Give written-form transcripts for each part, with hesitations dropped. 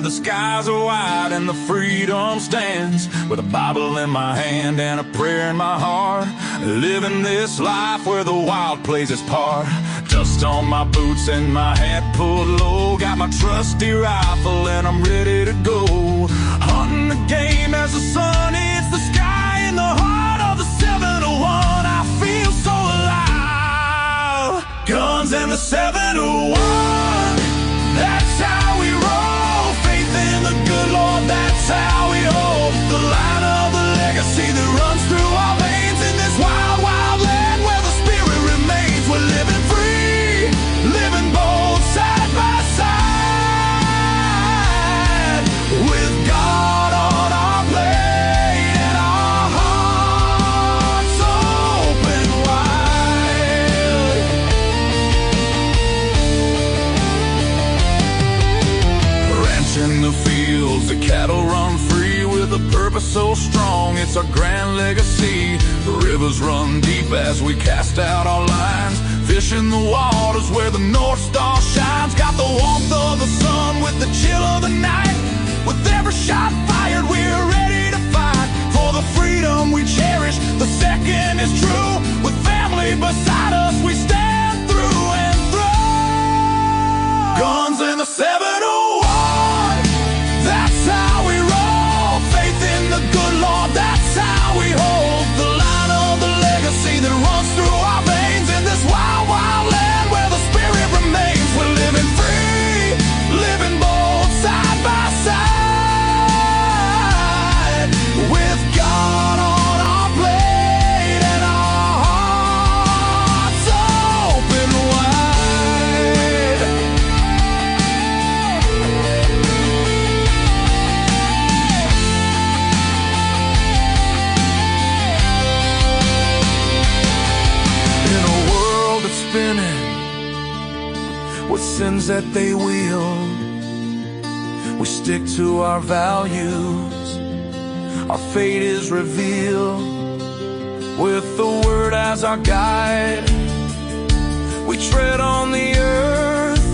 the skies are wide and the freedom stands, with a Bible in my hand and a prayer in my heart, living this life where the wild plays its part. Dust on my boots and my hat pulled low, got my trusty rifle and I'm ready to go. Hunting the game as the sun hits the sky, in the heart of the 701 I feel so alive. Guns and the 701, that's how we roll. Faith in the good Lord, that's how we hold the line of the legacy that runs through our veins. In this wild, wild land where the spirit remains, we're living free, living bold, side by side, with God on our plate and our hearts open wide. Ranch in the fields, the cattle run free, with a purpose so strong, it's our grand legacy. The rivers run deep as we cast out our lines, fish in the waters where the North Star shines. Got the warmth of the sun with the chill of the night, with every shot fired we're ready to fight for the freedom we cherish. The second is true, with family beside us we stand through and through. Guns in the 701, that's how we roll. Faith in the good Lord, that's how we hold the line of the legacy that runs through our veins. In this wild, wild land where the spirit remains, we're living free, living bold, side by side, with God on our plate and our hearts open wide. In a world that's spinning with sins that they wield, we stick to our values, our fate is revealed. With the word as our guide, we tread on the earth,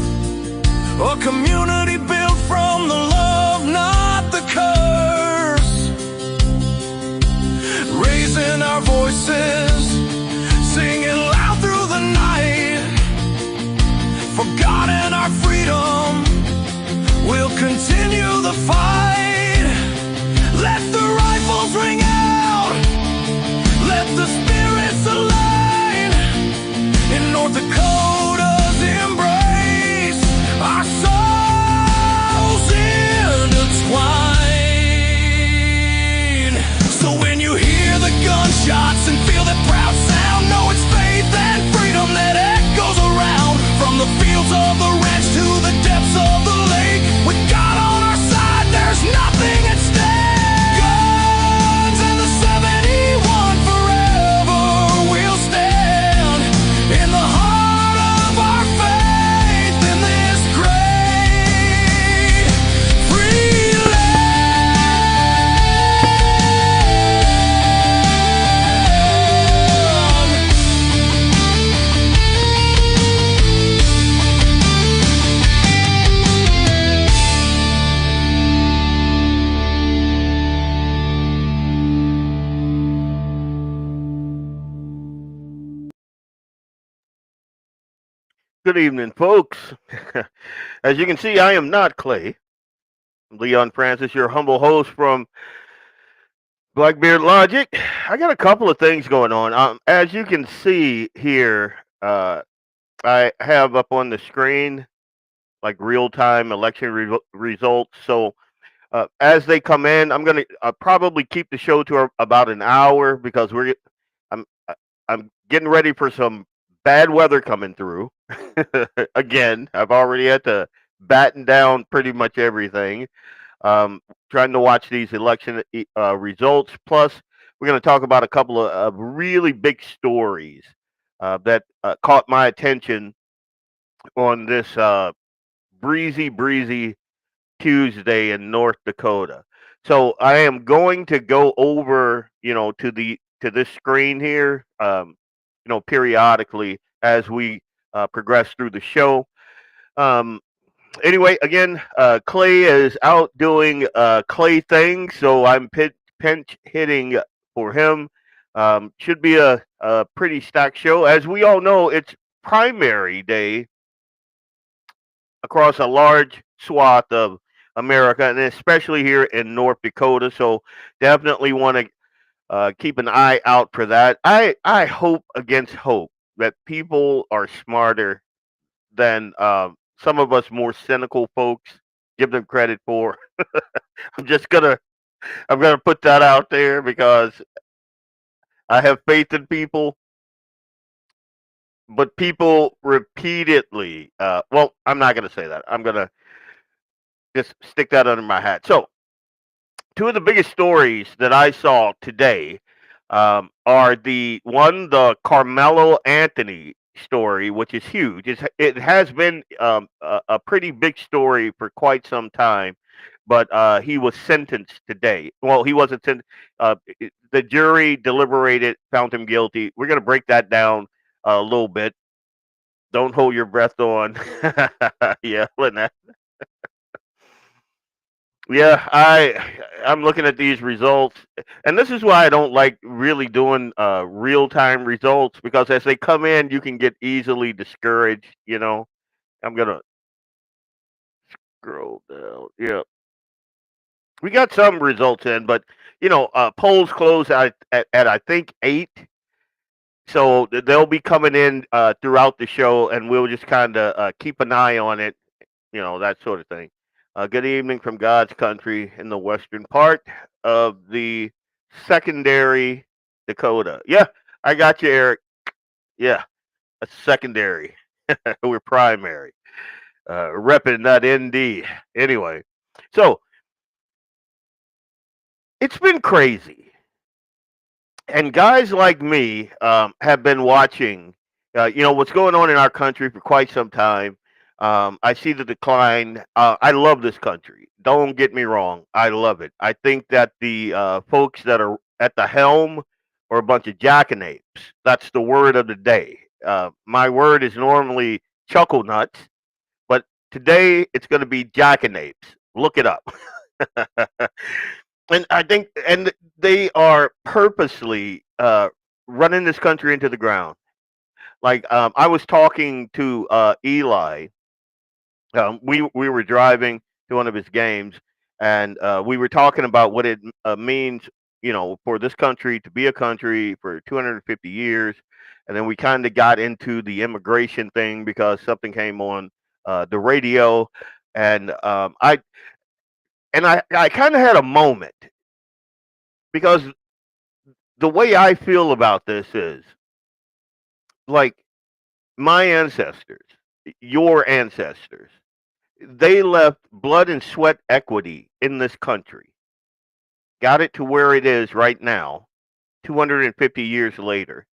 a community built from the love, not the curse. Raising our voices, singing loud through the night, for God and our freedom, we'll continue the fight. Let the rifles ring out, let the spirits align. In North Dakota's embrace, our souls intertwine. So when you hear the gunshots and feel that proud sound, know it's faith and freedom that echoes around. From the fields of the ranch to the depths of the lake, with God on our side, there's nothing at stake. Guns and the 71, forever we'll stand in the heart of our faith, in this great free land. Good evening, folks. As you can see, I am not Clay. I'm Leon Francis, your humble host from BlackBeardLogic. I got a couple of things going on. As you can see here, I have up on the screen like real-time election results. So as they come in, I'm gonna probably keep the show to about an hour, because I'm I'm getting ready for some bad weather coming through. Again, I've already had to batten down pretty much everything. Trying to watch these election results. Plus, we're going to talk about a couple of really big stories that caught my attention on this breezy Tuesday in North Dakota. So I am going to go over, to this screen here, periodically as we progress through the show. Anyway, again, Clay is out doing Clay things, so I'm pinch hitting for him. Should be a pretty stacked show. As we all know, it's primary day across a large swath of America, and especially here in North Dakota. So definitely want to keep an eye out for that. I hope against hope that people are smarter than some of us more cynical folks give them credit for. I'm just I'm gonna put that out there because I have faith in people, but people repeatedly. Well, I'm not gonna say that. I'm gonna just stick that under my hat. So two of the biggest stories that I saw today are the Carmelo Anthony story, which is huge. It has been a pretty big story for quite some time, but he was sentenced today. Well, he wasn't sentenced. The jury deliberated, found him guilty. We're going to break that down a little bit. Don't hold your breath on. Yeah, Lynette. Yeah, I'm looking at these results, and this is why I don't like really doing real time results because as they come in, you can get easily discouraged. I'm gonna scroll down. Yeah, we got some results in, but polls close at I think 8, so they'll be coming in throughout the show, and we'll just kind of keep an eye on it, that sort of thing. Good evening from God's country in the western part of the secondary Dakota. Yeah, I got you, Eric. Yeah, a secondary. We're primary. Repping that ND. Anyway, so it's been crazy. And guys like me have been watching, what's going on in our country for quite some time. I see the decline. I love this country. Don't get me wrong. I love it. I think that the folks that are at the helm are a bunch of jackanapes. That's the word of the day. My word is normally chuckle nuts, but today it's going to be jackanapes. Look it up. And I think, and they are purposely running this country into the ground. Like I was talking to Eli. We were driving to one of his games, and we were talking about what it means, for this country to be a country for 250 years, and then we kind of got into the immigration thing because something came on the radio, and I kind of had a moment because the way I feel about this is like my ancestors, your ancestors, they left blood and sweat equity in this country, got it to where it is right now, 250 years later.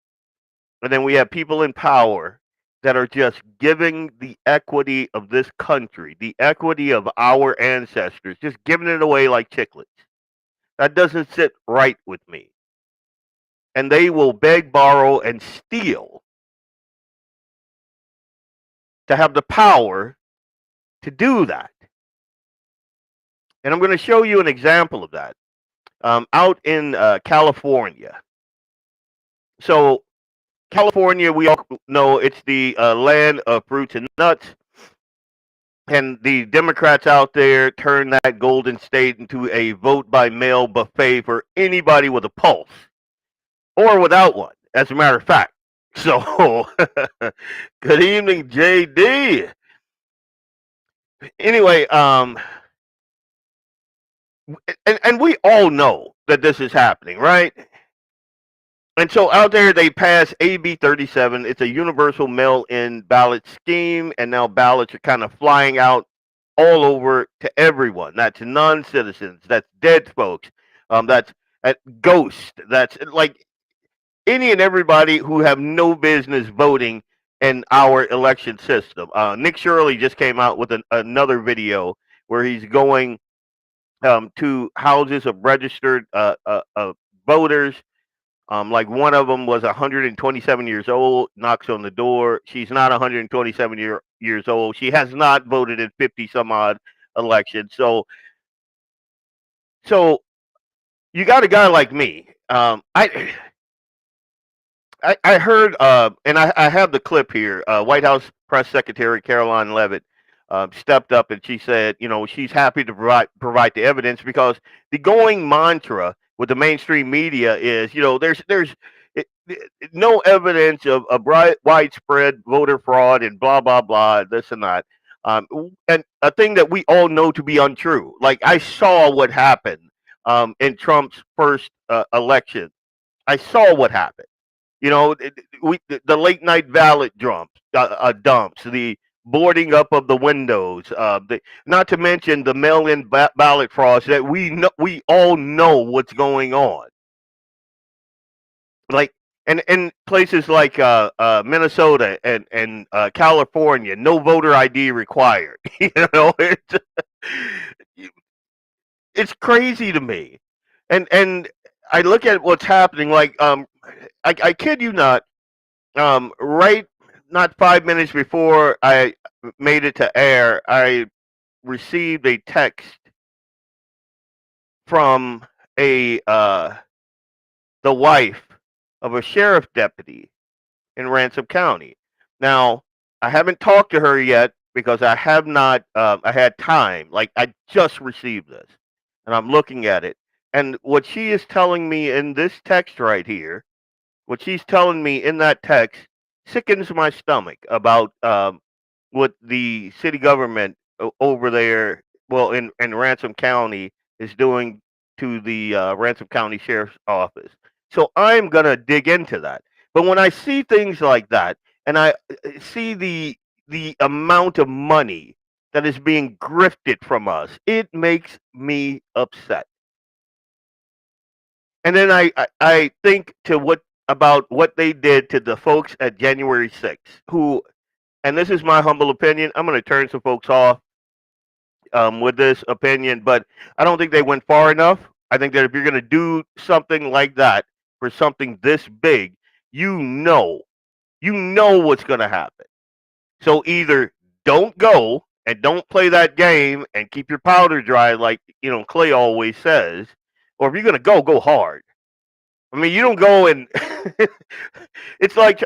And then we have people in power that are just giving the equity of this country, the equity of our ancestors, just giving it away like chiclets. That doesn't sit right with me. And they will beg, borrow, and steal to have the power to do that. And I'm going to show you an example of that out in California. So, California, we all know it's the land of fruits and nuts. And the Democrats out there turn that golden state into a vote by mail buffet for anybody with a pulse or without one, as a matter of fact. So, good evening, JD. Anyway, and we all know that this is happening, right? And so out there, they pass AB 37. It's a universal mail-in ballot scheme, and now ballots are kind of flying out all over to everyone. That's non-citizens. That's dead folks. That's ghosts. That's like any and everybody who have no business voting in our election system. Nick Shirley just came out with another video where he's going to houses of registered voters Like one of them was 127 years old, knocks on the door. She's not 127 years old. She has not voted in 50 some odd elections. So you got a guy like me. I heard, and I have the clip here. White House Press Secretary Caroline Leavitt stepped up and she said, she's happy to provide the evidence because the going mantra with the mainstream media is, there's no evidence of widespread voter fraud and blah blah blah, this and that, and a thing that we all know to be untrue. Like I saw what happened in Trump's first election. I saw what happened. The late night ballot dumps, the boarding up of the windows, not to mention the mail-in ballot frauds that we all know what's going on. Like, and in places like Minnesota and California, no voter ID required. It's crazy to me, and I look at what's happening. Like, I kid you not. Right, not 5 minutes before I made it to air, I received a text from the wife of a sheriff deputy in Ransom County. Now, I haven't talked to her yet because I have not. I had time. Like I just received this, and I'm looking at it. And what she is telling me in this text right here, what she's telling me in that text sickens my stomach about what the city government over there, well, in Ransom County, is doing to the Ransom County Sheriff's Office. So I'm gonna dig into that. But when I see things like that, and I see the amount of money that is being grifted from us, it makes me upset. And then I think about what they did to the folks at January 6th, who, and this is my humble opinion, I'm going to turn some folks off with this opinion, but I don't think they went far enough. I think that if you're going to do something like that for something this big, you know what's going to happen. So either don't go and don't play that game and keep your powder dry, like Clay always says, or if you're going to go hard. I mean, you don't go and it's like,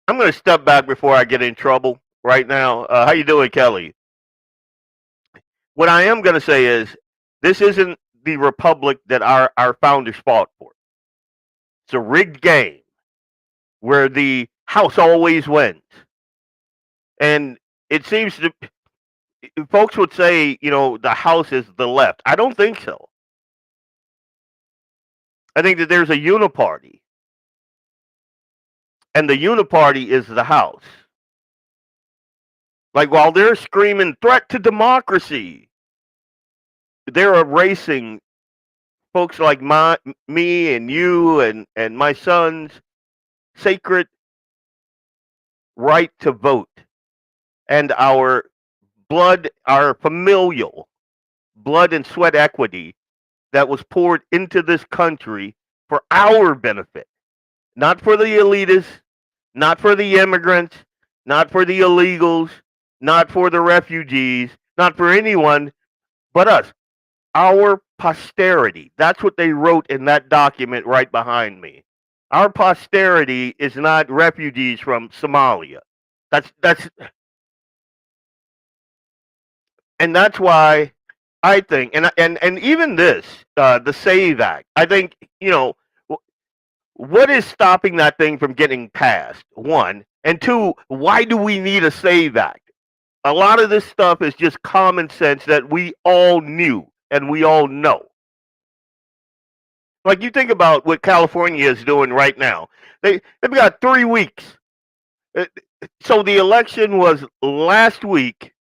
I'm going to step back before I get in trouble right now. How you doing, Kelly? What I am going to say is this isn't the republic that our founders fought for. It's a rigged game where the house always wins. And it seems to, folks would say, the house is the left. I don't think so. I think that there's a uniparty. And the uniparty is the house. Like while they're screaming threat to democracy, they're erasing folks like me and you and my son's sacred right to vote and our blood, our familial blood and sweat equity that was poured into this country for our benefit, not for the elitists, not for the immigrants, not for the illegals, not for the refugees, not for anyone but us. Our posterity. That's what they wrote in that document right behind me. Our posterity is not refugees from Somalia. That's and that's why I think, and even this, the SAVE Act. I think what is stopping that thing from getting passed? One, and two, why do we need a SAVE Act? A lot of this stuff is just common sense that we all knew and we all know. Like you think about what California is doing right now. They've got 3 weeks. So the election was last week,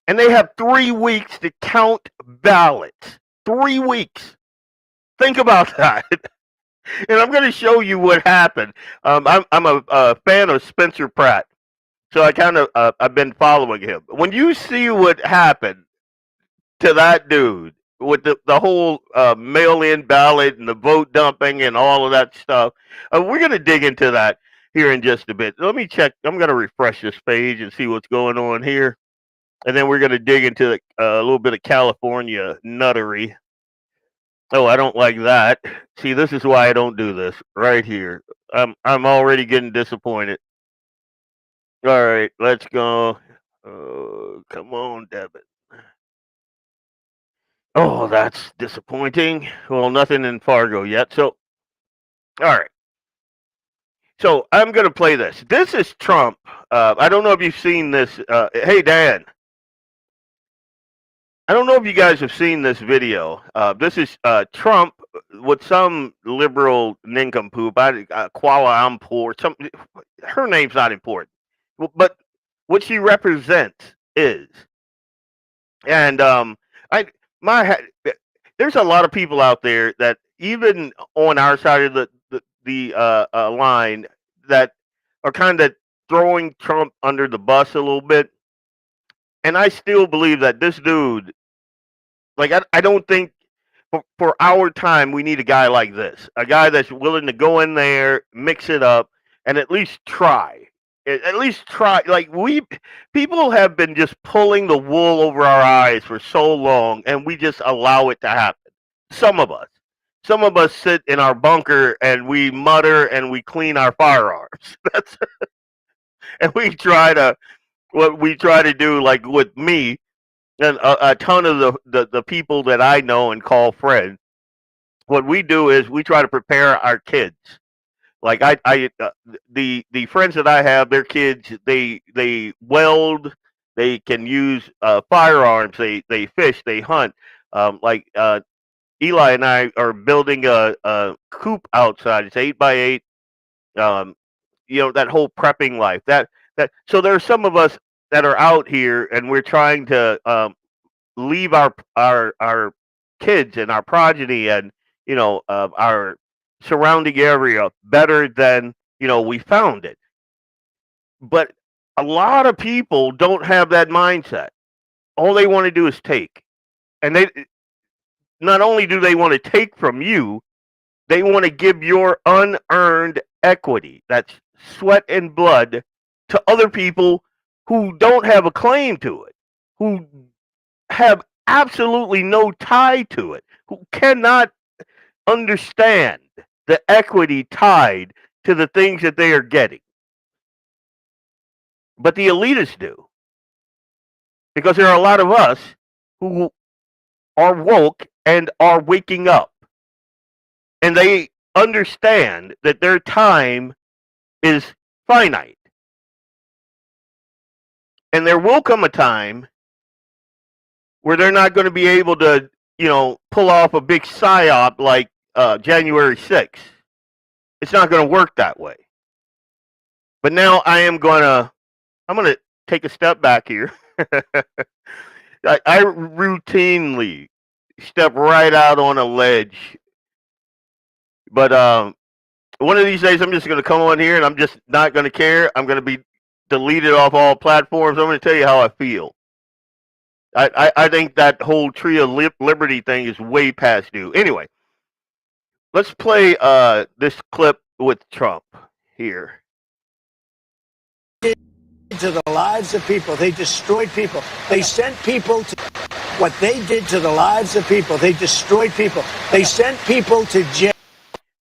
and they have 3 weeks to count ballots. 3 weeks. Think about that. And I'm going to show you what happened. I'm a fan of Spencer Pratt, so I kind of I've been following him. When you see what happened to that dude, with the whole mail-in ballot and the vote dumping and all of that stuff. We're going to dig into that here in just a bit. Let me check. I'm going to refresh this page and see what's going on here. And then we're going to dig into a little bit of California nuttery. Oh, I don't like that. See, this is why I don't do this right here. I'm already getting disappointed. All right, let's go. Come on, Devin. Oh, that's disappointing. Well, nothing in Fargo yet. So, all right. So I'm going to play this. This is Trump. I don't know if you've seen this. Hey, Dan. I don't know if you guys have seen this video. This is Trump with some liberal nincompoop, Kuala Lumpur. Her name's not important, but what she represents is. And there's a lot of people out there that even on our side of the line that are kind of throwing Trump under the bus a little bit. And I still believe that this dude, like, I don't think for our time we need a guy like this, a guy that's willing to go in there, mix it up, and at least try. At least try. Like, people have been just pulling the wool over our eyes for so long, and we just allow it to happen. Some of us sit in our bunker and we mutter and we clean our firearms. And we try to do, like with me and a ton of the people that I know and call friends. What we do is we try to prepare our kids. Like the friends that I have, their kids, they weld, they can use firearms, they fish, they hunt. Like Eli and I are building a coop outside. It's 8x8. That whole prepping life. So there are some of us that are out here, and we're trying to leave our kids and our progeny and our surrounding area better than we found it. But a lot of people don't have that mindset. All they want to do is take, and they not only do they want to take from you, they want to give your unearned equity, that's sweat and blood, to other people who don't have a claim to it, who have absolutely no tie to it, who cannot understand the equity tied to the things that they are getting. But the elitists do. Because there are a lot of us who are woke and are waking up. And they understand that their time is finite. And there will come a time where they're not going to be able to, pull off a big psyop like January 6th. It's not going to work that way. But now I'm going to take a step back here. I routinely step right out on a ledge. But one of these days I'm just going to come on here and I'm just not going to care. I'm going to be deleted off all platforms. I'm going to tell you how I feel. I think that whole Tree of Liberty thing is way past due. Anyway, let's play this clip with Trump here. To the lives of people, they destroyed people. They sent people to what they did to the lives of people. They destroyed people. They sent people to jail.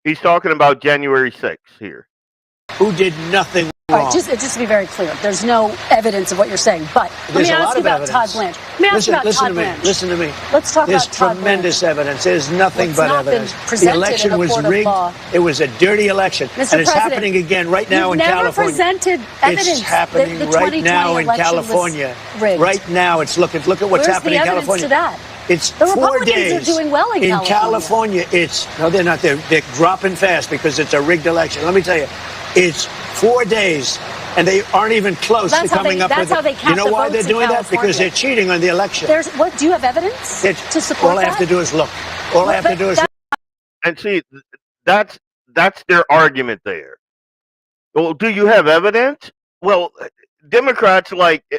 He's talking about January 6th here. Who did nothing wrong. All right, just to be very clear, there's no evidence of what you're saying, but let me ask you about Todd Blanche. Let me ask you about Todd Blanche. Listen to me. Let's talk about Todd Blanche. There's tremendous evidence. There's nothing but evidence. The election was rigged. It was a dirty election. And it's happening again right now in California. You've never presented evidence. It's happening right now in California. Right now, it's look at what's happening in California. Where's the evidence to that? It's the 4 days. Republicans are doing well in California. No, they're not. They're dropping fast because it's a rigged election. Let me tell you, it's 4 days, and they aren't even close to coming up with it. You know why they're doing that? Because they're cheating on the election. Do you have evidence to support that? All I have to do is look. All I have to do is look. And see, that's their argument there. Well, do you have evidence? Well, Democrats,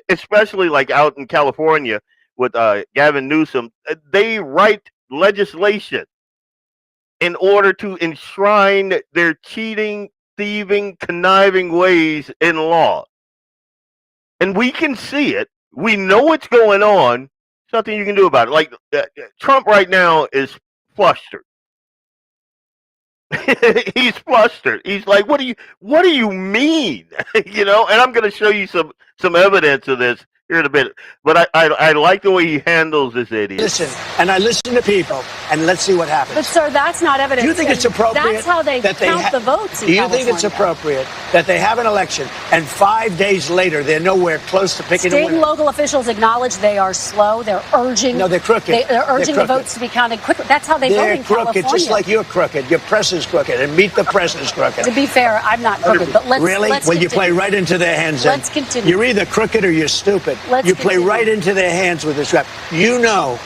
especially out in California, with Gavin Newsom. They write legislation in order to enshrine their cheating, thieving, conniving ways in law. And we can see it. We know what's going on. There's nothing you can do about it. Like Trump right now is flustered. He's flustered. He's like, what do you mean? You know, and I'm going to show you some evidence of this here in a bit. But I like the way he handles this idiot. Listen, and I listen to people, and let's see what happens. But sir, that's not evidence. Do you think it's appropriate? That's how they count the votes. Do you think it's appropriate that they have an election and 5 days later they're nowhere close to picking a winner? State and local officials acknowledge they are slow. They're urging. No, they're crooked. They're urging the votes to be counted quickly. That's how they vote in California. They're crooked, just like you're crooked. Your press is crooked, and Meet the Press is crooked. To be fair, I'm not crooked, but let's really. Let's well, continue. You play right into their hands. Let's continue. You're either crooked or you're stupid. You play right into their hands with this rap. You know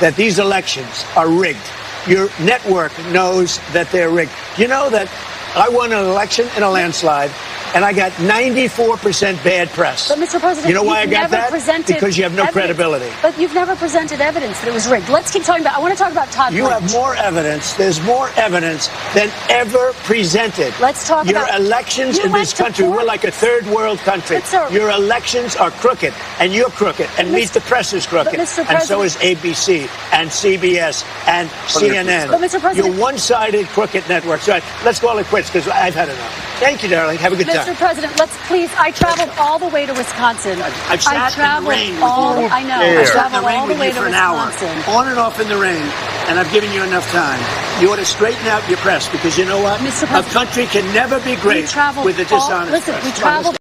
that these elections are rigged. Your network knows that they're rigged. You know that I won an election in a landslide, and I got 94% bad press. But, Mr. President, you know why I got that? Because you have no credibility. But you've never presented evidence that it was rigged. Let's keep talking about. I want to talk about Todd. You have more evidence. There's more evidence than ever presented. Let's talk your about elections in this country. We're like a third world country. Your elections are crooked, and you're crooked, and Meet the Press is crooked, and so is ABC and CBS and CNN. But, Mr. President, you're one-sided crooked network. So let's call it quits because I've had enough. Thank you, darling. Have a good time. Mr. President, let's please. I traveled all the way to Wisconsin. I've sat in the rain. I know. I sat in the rain with you for an hour, on and off in the rain, and I've given you enough time. You ought to straighten out your press because you know what? A country can never be great with a dishonest press. We traveled.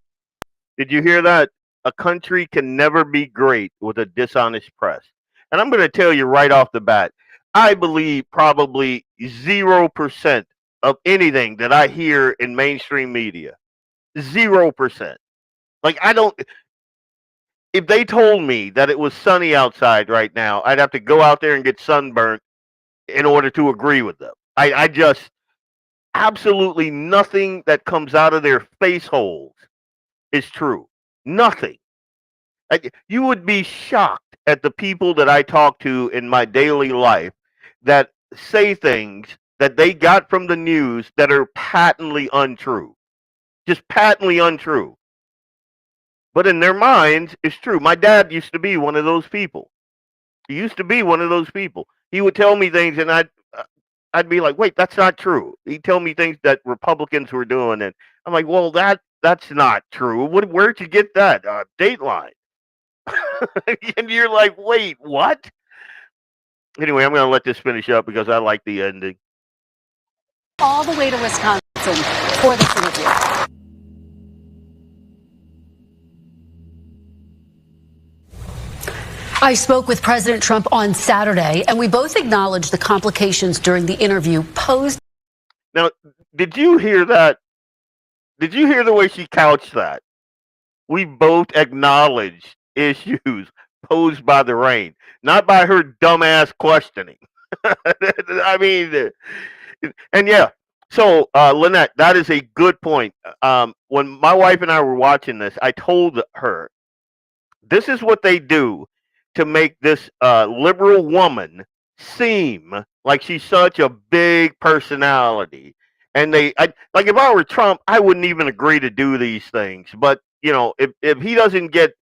Did you hear that? A country can never be great with a dishonest press. And I'm going to tell you right off the bat, I believe probably 0% of anything that I hear in mainstream media. 0%. Like, if they told me that it was sunny outside right now, I'd have to go out there and get sunburnt in order to agree with them. I just, absolutely nothing that comes out of their face holes is true. Nothing. You would be shocked at the people that I talk to in my daily life that say things that they got from the news that are patently untrue. Just patently untrue. But in their minds, it's true. My dad used to be one of those people. He used to be one of those people. He would tell me things and I'd be like, wait, that's not true. He'd tell me things that Republicans were doing. And I'm like, well, that's not true. Where'd you get that? Dateline. And you're like, wait, what? Anyway, I'm going to let this finish up because I like the ending. All the way to Wisconsin for this interview. I spoke with President Trump on Saturday, and we both acknowledged the complications during the interview posed. Now, did you hear that? Did you hear the way she couched that? We both acknowledged issues posed by the rain, not by her dumbass questioning. I mean, and yeah. So, Lynette, that is a good point. When my wife and I were watching this, I told her, this is what they do to make this liberal woman seem like she's such a big personality. And like if I were Trump, I wouldn't even agree to do these things. But, you know, if he doesn't get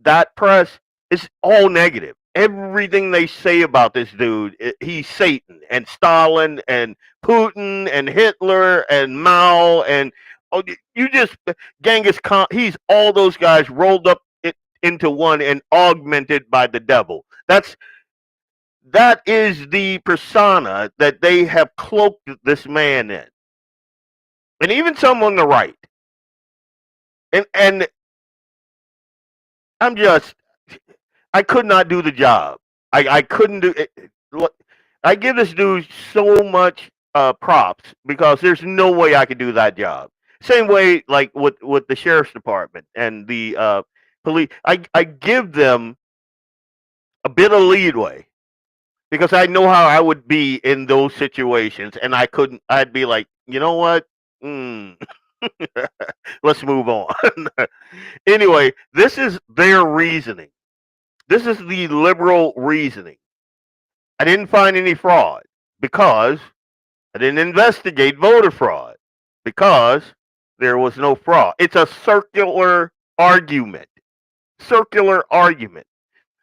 that press, it's all negative. Everything they say about this dude, he's Satan and Stalin and Putin and Hitler and Mao and Genghis Khan. He's all those guys rolled up into one and augmented by the devil. That is the persona that they have cloaked this man in. And even some on the right. And I could not do the job. I couldn't do it. I give this dude so much props because there's no way I could do that job. Same way like with the sheriff's department and the police. I give them a bit of leeway because I know how I would be in those situations, and I'd be like, you know what? Let's move on. Anyway, this is their reasoning. This is the liberal reasoning. I didn't find any fraud because I didn't investigate voter fraud because there was no fraud. It's a circular argument. Circular argument.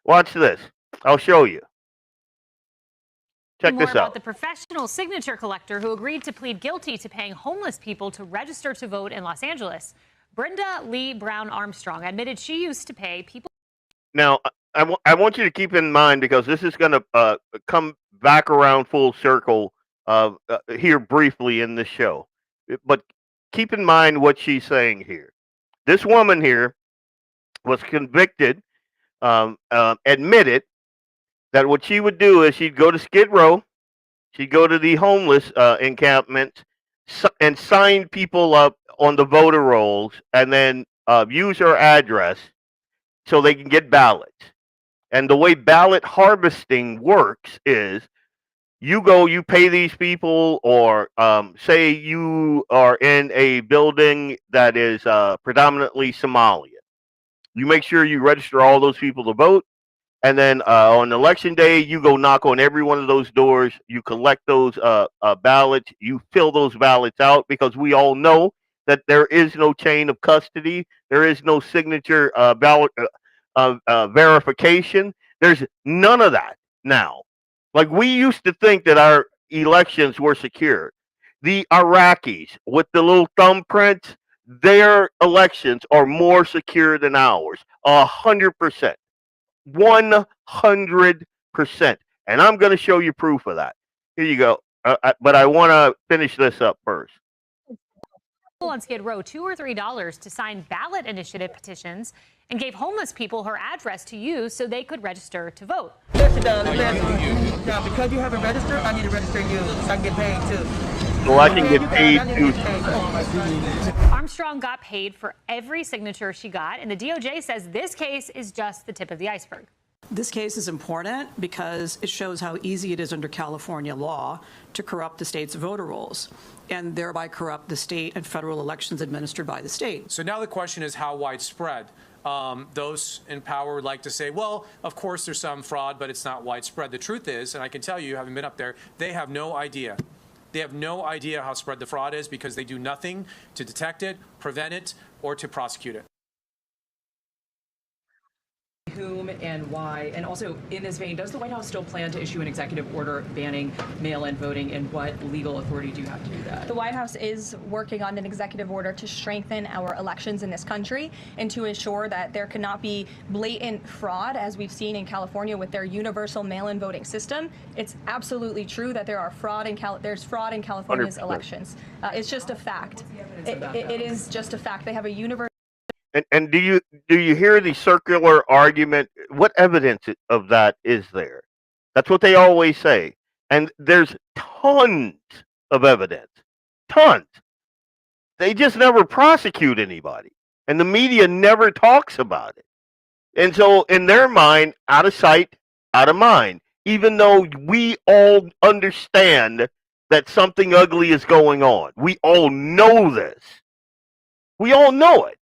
Watch this. I'll show you. Check this out. About the professional signature collector who agreed to plead guilty to paying homeless people to register to vote in Los Angeles. Brenda Lee Brown Armstrong admitted she used to pay people. Now, I want you to keep in mind, because this is going to come back around full circle here briefly in the show. But keep in mind what she's saying here. This woman here was convicted, admitted that what she would do is she'd go to Skid Row, she'd go to the homeless encampments, and sign people up on the voter rolls, and then use her address so they can get ballots. And the way ballot harvesting works is you go, you pay these people, or say you are in a building that is predominantly Somalia. You make sure you register all those people to vote. And then on election day, you go knock on every one of those doors. You collect those ballots. You fill those ballots out, because we all know that there is no chain of custody. There is no signature ballot verification. There's none of that now. Like, we used to think that our elections were secure. The Iraqis with the little thumbprints, their elections are more secure than ours. 100%. 100%. And I'm going to show you proof of that. Here you go. But I want to finish this up first. On Skid Row $2 or $3 to sign ballot initiative petitions, and gave homeless people her address to use so they could register to vote. Yes, it does. Now, because you haven't registered, I need to register you so I can get paid too. So I can get paid too. Armstrong got paid for every signature she got, and the DOJ says this case is just the tip of the iceberg. This case is important because it shows how easy it is under California law to corrupt the state's voter rolls and thereby corrupt the state and federal elections administered by the state. So now the question is how widespread. Those in power would like to say, well, of course there's some fraud, but it's not widespread. The truth is, and I can tell you, having been up there, they have no idea. They have no idea how spread the fraud is, because they do nothing to detect it, prevent it, or to prosecute it. Whom and why? And also, in this vein, does the White House still plan to issue an executive order banning mail-in voting, and what legal authority do you have to do that? The White House is working on an executive order to strengthen our elections in this country and to ensure that there cannot be blatant fraud, as we've seen in California with their universal mail-in voting system. It's absolutely true that there's fraud in California's 100%. Elections. It's just a fact. It is just a fact. They have a universal. And do you hear the circular argument? What evidence of that is there? That's what they always say. And there's tons of evidence. Tons. They just never prosecute anybody. And the media never talks about it. And so in their mind, out of sight, out of mind. Even though we all understand that something ugly is going on. We all know this. We all know it.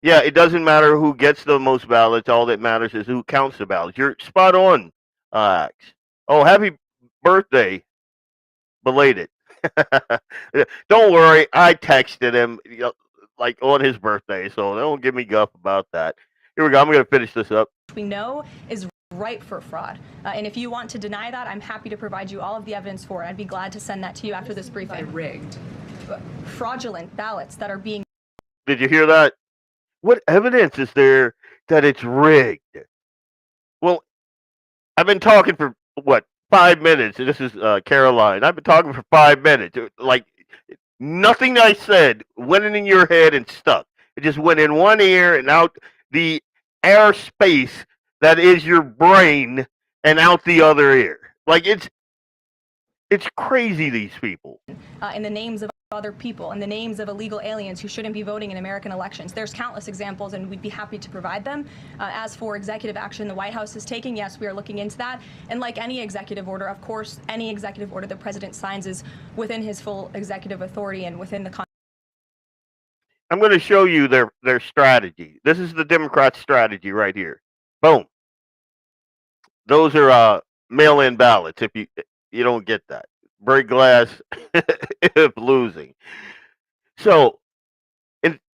Yeah, it doesn't matter who gets the most ballots. All that matters is who counts the ballots. You're spot on, Axe. Oh, happy birthday, belated. Don't worry, I texted him like on his birthday, so don't give me guff about that. Here we go. I'm going to finish this up. We know is ripe for fraud. And if you want to deny that, I'm happy to provide you all of the evidence for it. I'd be glad to send that to you after this briefing. Rigged. Fraudulent ballots that are being. Did you hear that? What evidence is there that it's rigged? Well, I've been talking for, 5 minutes? This is Caroline. I've been talking for 5 minutes. Like, nothing I said went in your head and stuck. It just went in one ear and out the air space that is your brain and out the other ear. Like, it's crazy, these people. In the names of other people, in the names of illegal aliens who shouldn't be voting in American elections. There's countless examples, and we'd be happy to provide them. As for executive action the White House is taking, yes, we are looking into that. And like any executive order, of course, any executive order the president signs is within his full executive authority and within the. I'm going to show you their strategy. This is the Democrats' strategy right here. Boom. Those are mail-in ballots. If you don't get that, break glass if losing. So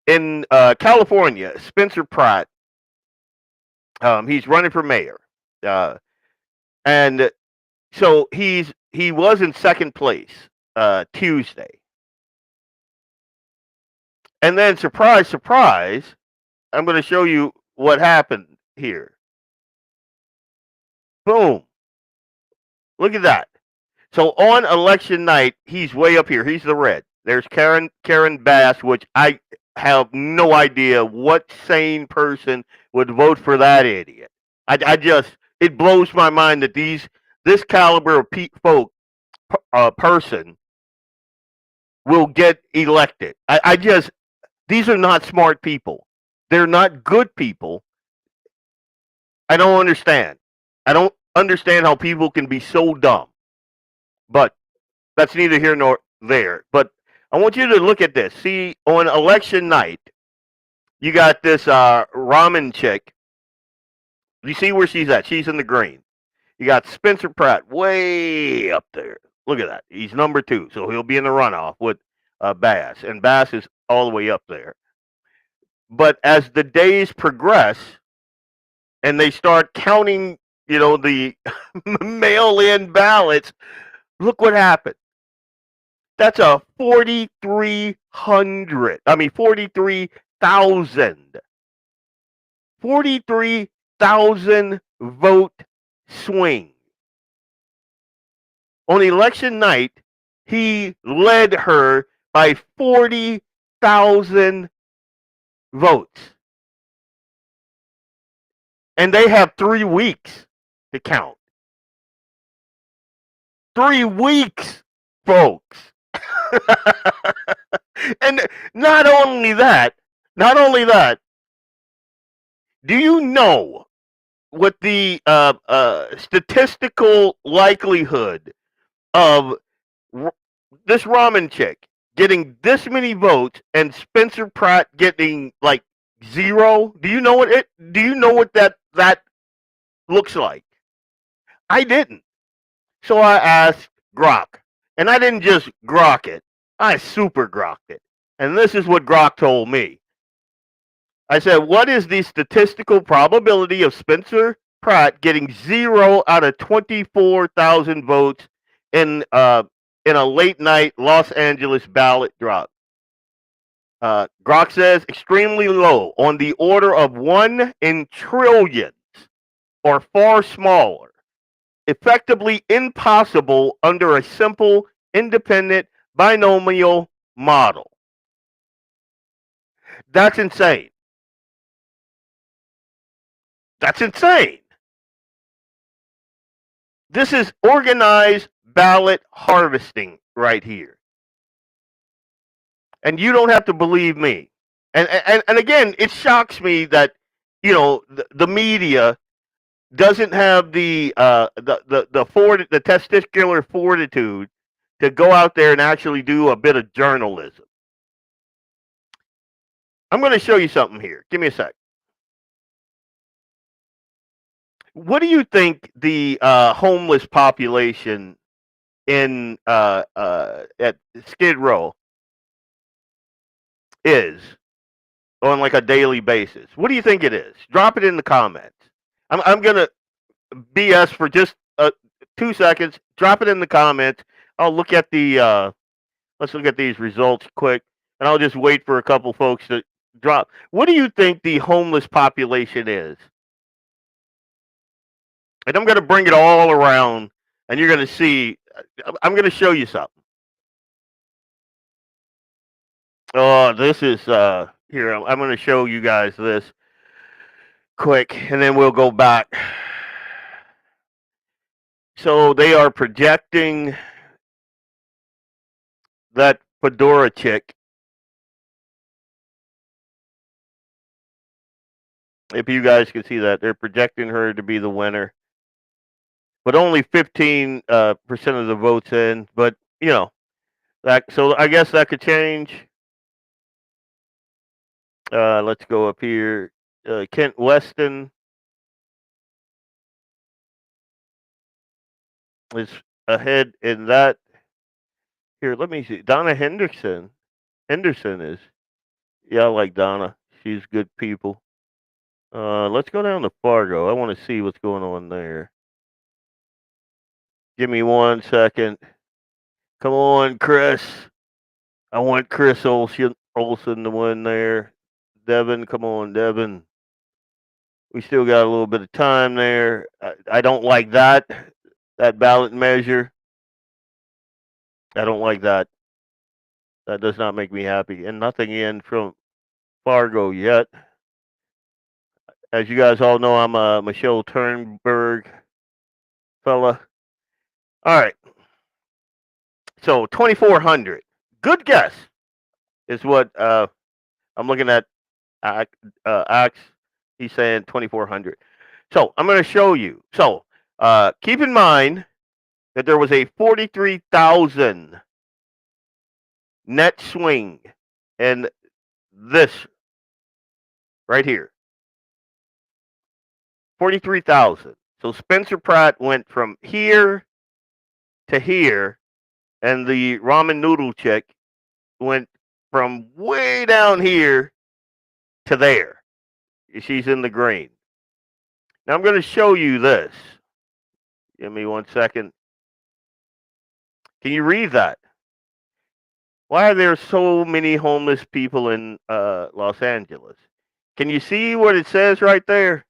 in California, Spencer Pratt, he's running for mayor, and so he was in second place Tuesday, and then surprise, surprise, I'm going to show you what happened here. Boom! Look at that. So on election night, he's way up here. He's the red. There's Karen Bass, which I have no idea what sane person would vote for that idiot. I just, it blows my mind that this caliber of person will get elected. I just, these are not smart people. They're not good people. I don't understand. I don't understand how people can be so dumb. But that's neither here nor there. But I want you to look at this. See, on election night, you got this ramen chick. You see where she's at? She's in the green. You got Spencer Pratt way up there. Look at that. He's number 2, so he'll be in the runoff with Bass. And Bass is all the way up there. But as the days progress and they start counting, the mail-in ballots, look what happened. That's a 43,000 vote swing. On election night, he led her by 40,000 votes. And they have 3 weeks to count. 3 weeks, folks. And not only that, do you know what the statistical likelihood of this ramen chick getting this many votes and Spencer Pratt getting like 0? Do you know what that looks like? I didn't. So I asked Grok. And I didn't just grok it. I super grokked it. And this is what Grok told me. I said, what is the statistical probability of Spencer Pratt getting 0 out of 24,000 votes in a late night Los Angeles ballot drop? Grok says extremely low, on the order of 1 in trillions, or far smaller. Effectively impossible under a simple, independent, binomial model. That's insane. That's insane. This is organized ballot harvesting right here. And you don't have to believe me. And again, it shocks me that, the media doesn't have the testicular fortitude to go out there and actually do a bit of journalism. I'm going to show you something here. Give me a sec. What do you think the homeless population in at Skid Row is on like a daily basis? What do you think it is? Drop it in the comments. I'm going to BS for just 2 seconds. Drop it in the comments. I'll look at let's look at these results quick, and I'll just wait for a couple folks to drop. What do you think the homeless population is? And I'm going to bring it all around, and you're going to see. I'm going to show you something. Oh, this is here. I'm going to show you guys this quick, and then we'll go back. So they are projecting that fedora chick. If you guys can see that, they're projecting her to be the winner. But only 15% of the votes in. But, so I guess that could change. Let's go up here. Kent Weston. is ahead in that. Here, let me see. Donna Henderson. Henderson is. Yeah, I like Donna. She's good people. Let's go down to Fargo. I want to see what's going on there. Give me 1 second. Come on, Chris. I want Chris Olson to win there. Devin, come on, Devin. We still got a little bit of time there. I don't like that ballot measure. I don't like that. That does not make me happy. And nothing in from Fargo yet. As you guys all know, I'm a Michelle Turnberg fella. All right. So 2,400. Good guess is what I'm looking at. Axe. He's saying 2,400. So I'm going to show you. So keep in mind that there was a 43,000 net swing in this right here. 43,000. So Spencer Pratt went from here to here, and the ramen noodle chick went from way down here to there. She's in the green. Now I'm going to show you this. Give me 1 second. Can you read that? Why are there so many homeless people in Los Angeles? Can you see what it says right there?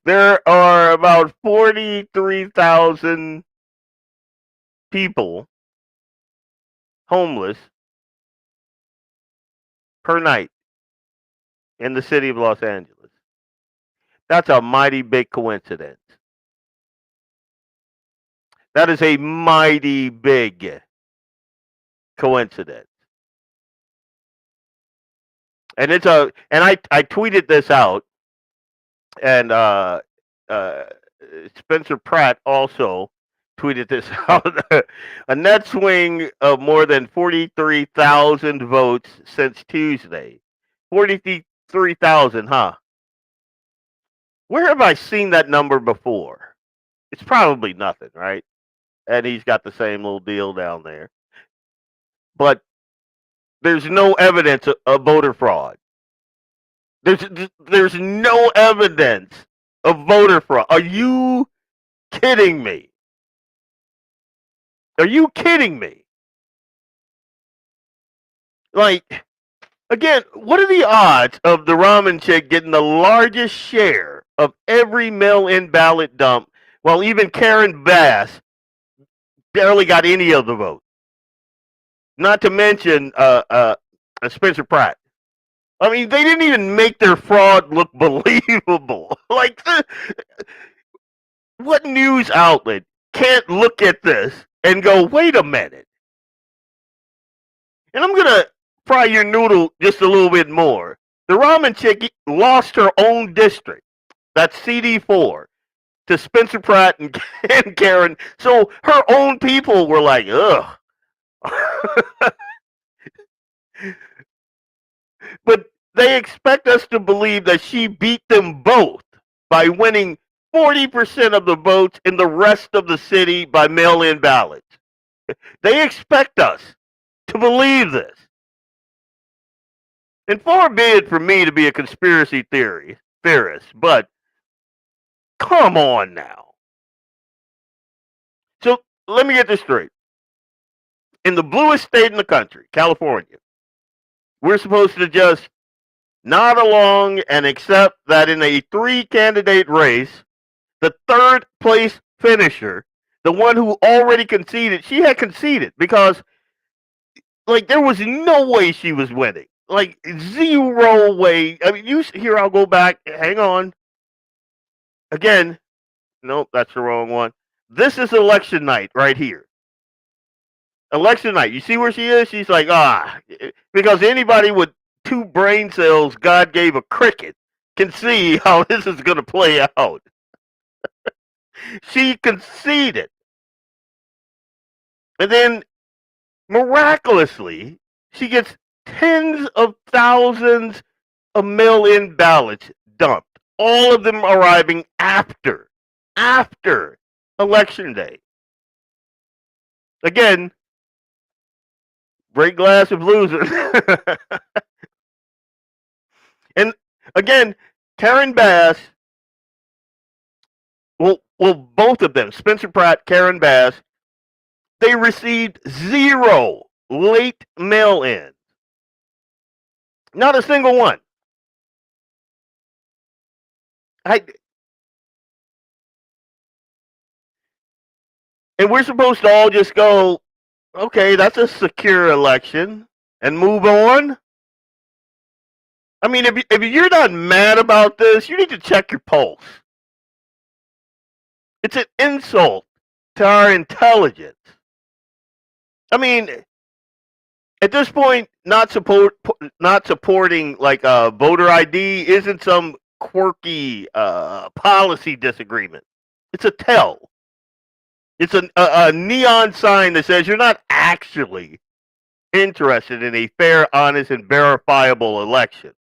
There are about 43,000 people homeless per night in the city of Los Angeles. That's a mighty big coincidence. That is a mighty big coincidence. And I tweeted this out, and Spencer Pratt also tweeted this out. A net swing of more than 43,000 votes since Tuesday. 43,000, huh? Where have I seen that number before? It's probably nothing, right? And he's got the same little deal down there. But there's no evidence of voter fraud. There's no evidence of voter fraud. Are you kidding me? Are you kidding me? Like, again, what are the odds of the ramen chick getting the largest share of every mail-in ballot dump, while even Karen Bass barely got any of the vote? Not to mention Spencer Pratt. I mean, they didn't even make their fraud look believable. Like, what news outlet can't look at this and go, wait a minute? And I'm going to fry your noodle just a little bit more. The ramen chick lost her own district. That's CD4 to Spencer Pratt and Karen. So her own people were like, ugh. But they expect us to believe that she beat them both by winning 40% of the votes in the rest of the city by mail-in ballots. They expect us to believe this. And far be it from me to be a conspiracy theorist, but come on now. So let me get this straight. In the bluest state in the country, California, we're supposed to just nod along and accept that in a 3-candidate race, the third place finisher, the one who already conceded, she had conceded because, like, there was no way she was winning. Like, zero way. I mean, here, I'll go back. Hang on. Again, nope, that's the wrong one. This is election night right here. Election night. You see where she is? She's like, because anybody with 2 brain cells God gave a cricket can see how this is going to play out. She conceded. And then, miraculously, she gets tens of thousands of mail-in ballots dumped All of them arriving after Election Day. Again, break glass of losing. And again, Karen Bass, well, both of them, Spencer Pratt, Karen Bass, they received 0 late mail-ins. Not a single one. And we're supposed to all just go, okay, that's a secure election, and move on? I mean, if you're not mad about this, you need to check your pulse. It's an insult to our intelligence. I mean, at this point, not supporting like voter ID isn't some quirky policy disagreement. It's a tell. It's a neon sign that says you're not actually interested in a fair, honest, and verifiable election.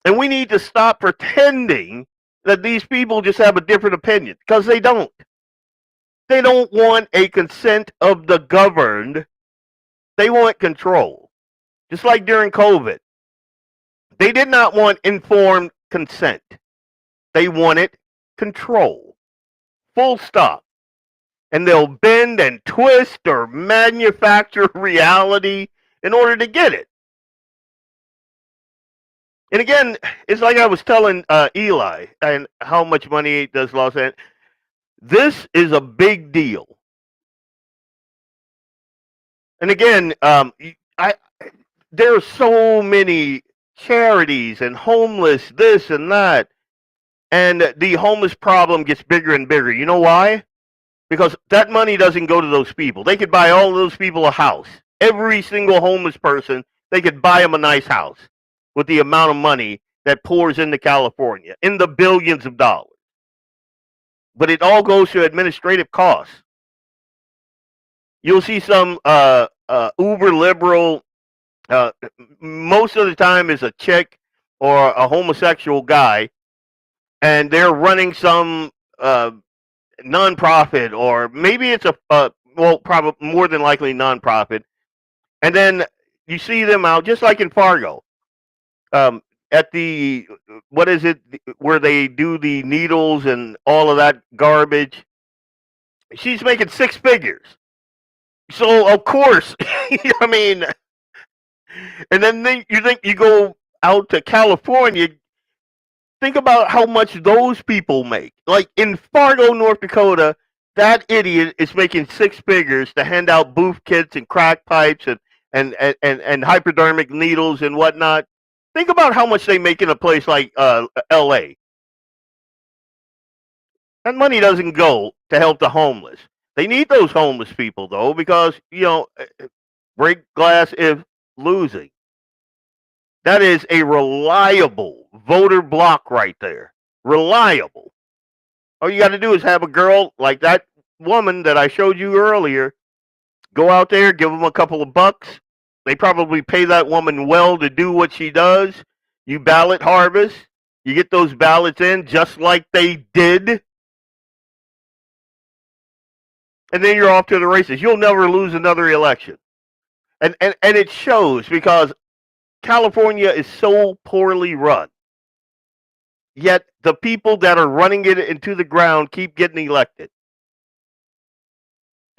And we need to stop pretending that these people just have a different opinion, because they don't. They don't want a consent of the governed. They want control. Just like during COVID. They did not want informed consent. They wanted control. Full stop. And they'll bend and twist or manufacture reality in order to get it. And again, it's like I was telling Eli, and how much money does Los Angeles. This is a big deal. And again, there are so many charities and homeless this and that. And the homeless problem gets bigger and bigger. You know why? Because that money doesn't go to those people. They could buy all of those people a house. Every single homeless person, they could buy them a nice house with the amount of money that pours into California, in the billions of dollars. But it all goes to administrative costs. You'll see some uber liberal, most of the time is a chick or a homosexual guy, and they're running some nonprofit, or maybe it's probably more than likely nonprofit. And then you see them out, just like in Fargo, at the, what is it, where they do the needles and all of that garbage. She's making 6 figures. So, of course, I mean, and then you go out to California, think about how much those people make. Like in Fargo, North Dakota, that idiot is making 6 figures to hand out booth kits and crack pipes and hypodermic needles and whatnot. Think about how much they make in a place like LA. That money doesn't go to help the homeless. They need those homeless people, though, because, break glass if losing. That is a reliable voter block right there. Reliable. All you got to do is have a girl like that woman that I showed you earlier. Go out there, give them a couple of bucks. They probably pay that woman well to do what she does. You ballot harvest. You get those ballots in just like they did. And then you're off to the races. You'll never lose another election. And it shows, because California is so poorly run. Yet the people that are running it into the ground keep getting elected.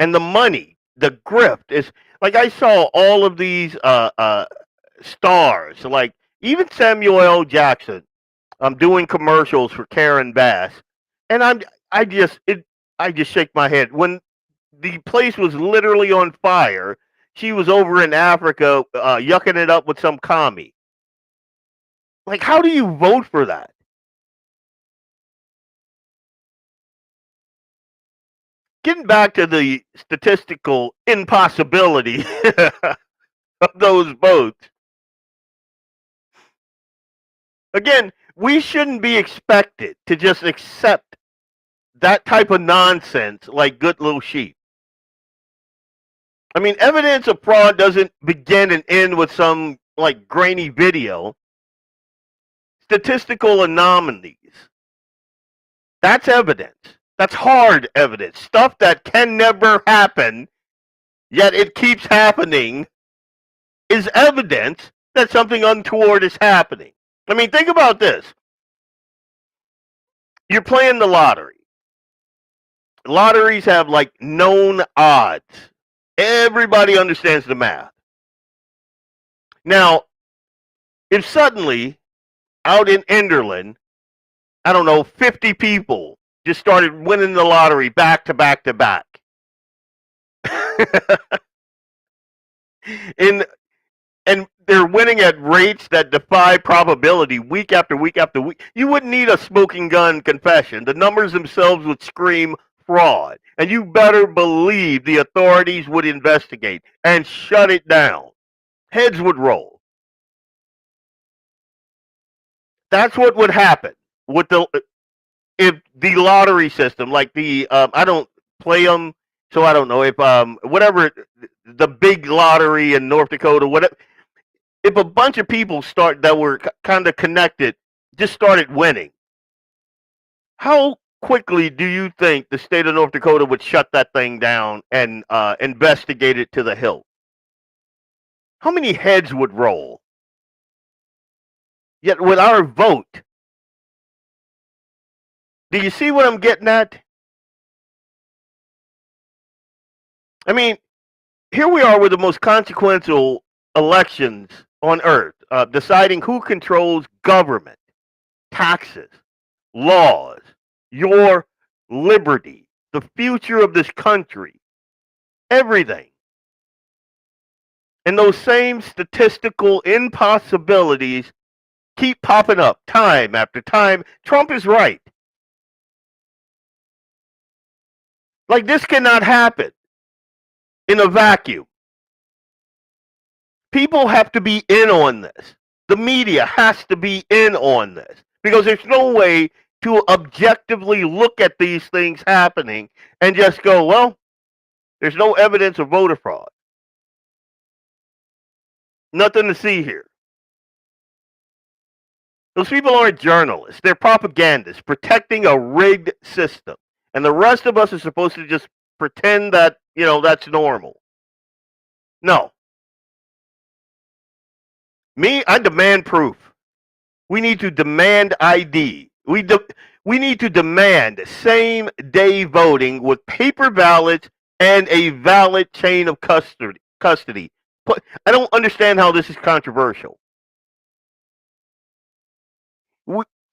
And the money, the grift is, like, I saw all of these stars, like even Samuel L. Jackson, doing commercials for Karen Bass, and I just shake my head. When the place was literally on fire, she was over in Africa yucking it up with some commie. Like, how do you vote for that? Getting back to the statistical impossibility of those votes. Again, we shouldn't be expected to just accept that type of nonsense like good little sheep. I mean, evidence of fraud doesn't begin and end with some like grainy video. statistical anomalies. That's evidence. That's hard evidence. Stuff that can never happen, yet it keeps happening, is evidence that something untoward is happening. I mean, think about this. You're playing the lottery. Lotteries have like known odds. Everybody understands the math. Now, if suddenly out in Enderlin, I don't know, 50 people just started winning the lottery back to back to back. And they're winning at rates that defy probability week after week after week. You wouldn't need a smoking gun confession. The numbers themselves would scream fraud. And you better believe the authorities would investigate and shut it down. Heads would roll. That's what would happen with if the lottery system, like the I don't play them, so I don't know if whatever the big lottery in North Dakota, whatever. If a bunch of people that were kind of connected just started winning, how quickly do you think the state of North Dakota would shut that thing down and investigate it to the hilt? How many heads would roll? Yet with our vote, do you see what I'm getting at? I mean, here we are with the most consequential elections on earth, deciding who controls government, taxes, laws, your liberty, the future of this country, everything. And those same statistical impossibilities keep popping up time after time. Trump is right. Like, this cannot happen in a vacuum. People have to be in on this. The media has to be in on this because there's no way to objectively look at these things happening and just go, well, there's no evidence of voter fraud. Nothing to see here. Those people aren't journalists. They're propagandists protecting a rigged system. And the rest of us are supposed to just pretend that, that's normal. No. I demand proof. We need to demand ID. We need to demand same-day voting with paper ballots and a valid chain of custody. I don't understand how this is controversial.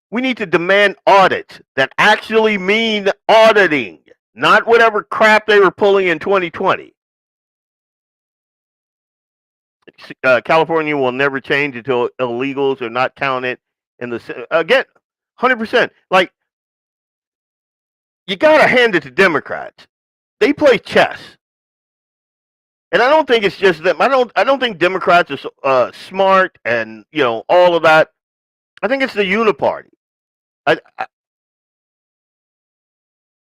We need to demand audits that actually mean auditing, not whatever crap they were pulling in 2020. California will never change until illegals are not counted in the again 100%. Like, you gotta hand it to Democrats. They play chess, and I don't think it's just them. I don't think Democrats are smart and all of that. I think it's the uniparty.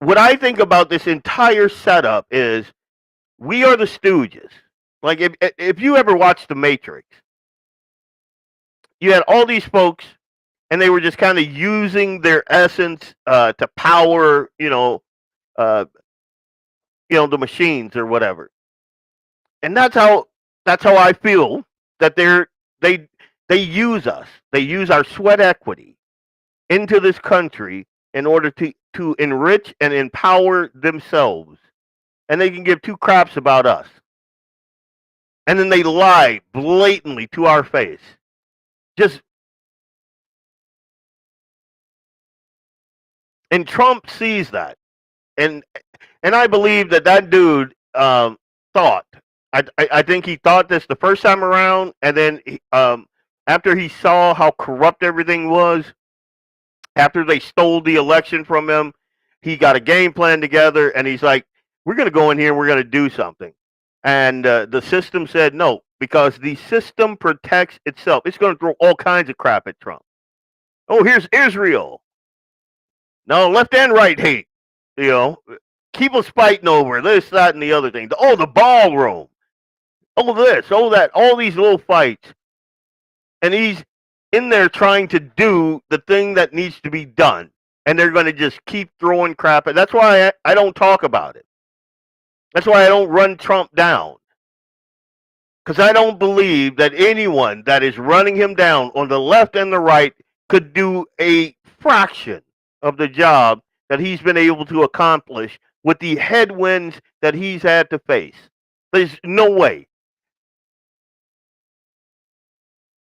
What I think about this entire setup is we are the stooges. Like, if you ever watched The Matrix, you had all these folks, and they were just kind of using their essence to power, the machines or whatever. And that's how I feel that they use us. They use our sweat equity into this country in order to enrich and empower themselves, and they can give two craps about us. And then they lie blatantly to our face. And Trump sees that. And I believe that dude thought. I think he thought this the first time around, and then after he saw how corrupt everything was, after they stole the election from him, he got a game plan together, and he's like, we're going to go in here and we're going to do something. And the system said no, because the system protects itself. It's going to throw all kinds of crap at Trump. Oh, here's Israel. No, left and right hate. Keep us fighting over this, that, and the other thing. Oh, the ballroom. Oh, this, oh, that. All these little fights. And in there trying to do the thing that needs to be done. And they're going to just keep throwing crap. And that's why I don't talk about it. That's why I don't run Trump down. Because I don't believe that anyone that is running him down on the left and the right could do a fraction of the job that he's been able to accomplish with the headwinds that he's had to face. There's no way.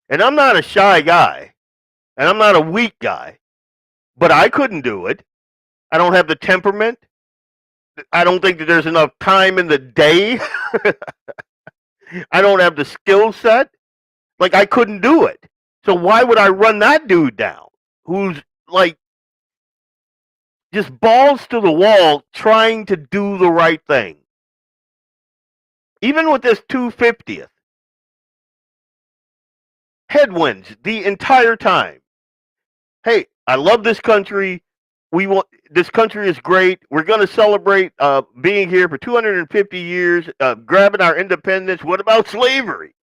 And I'm not a shy guy, and I'm not a weak guy, but I couldn't do it. I don't have the temperament. I don't think that there's enough time in the day. I don't have the skill set. Like, I couldn't do it. So why would I run that dude down who's like just balls to the wall trying to do the right thing? Even with this 250th, headwinds the entire time. Hey, I love this country. This country is great. We're going to celebrate being here for 250 years, grabbing our independence. What about slavery?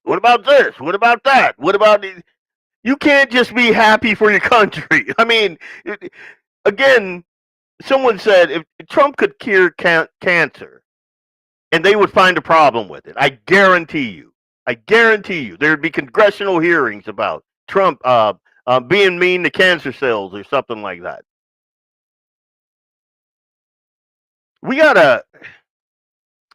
What about this? What about that? What about... You can't just be happy for your country. I mean, again, someone said if Trump could cure cancer, and they would find a problem with it. I guarantee you. There would be congressional hearings about Trump being mean to cancer cells or something like that. We gotta,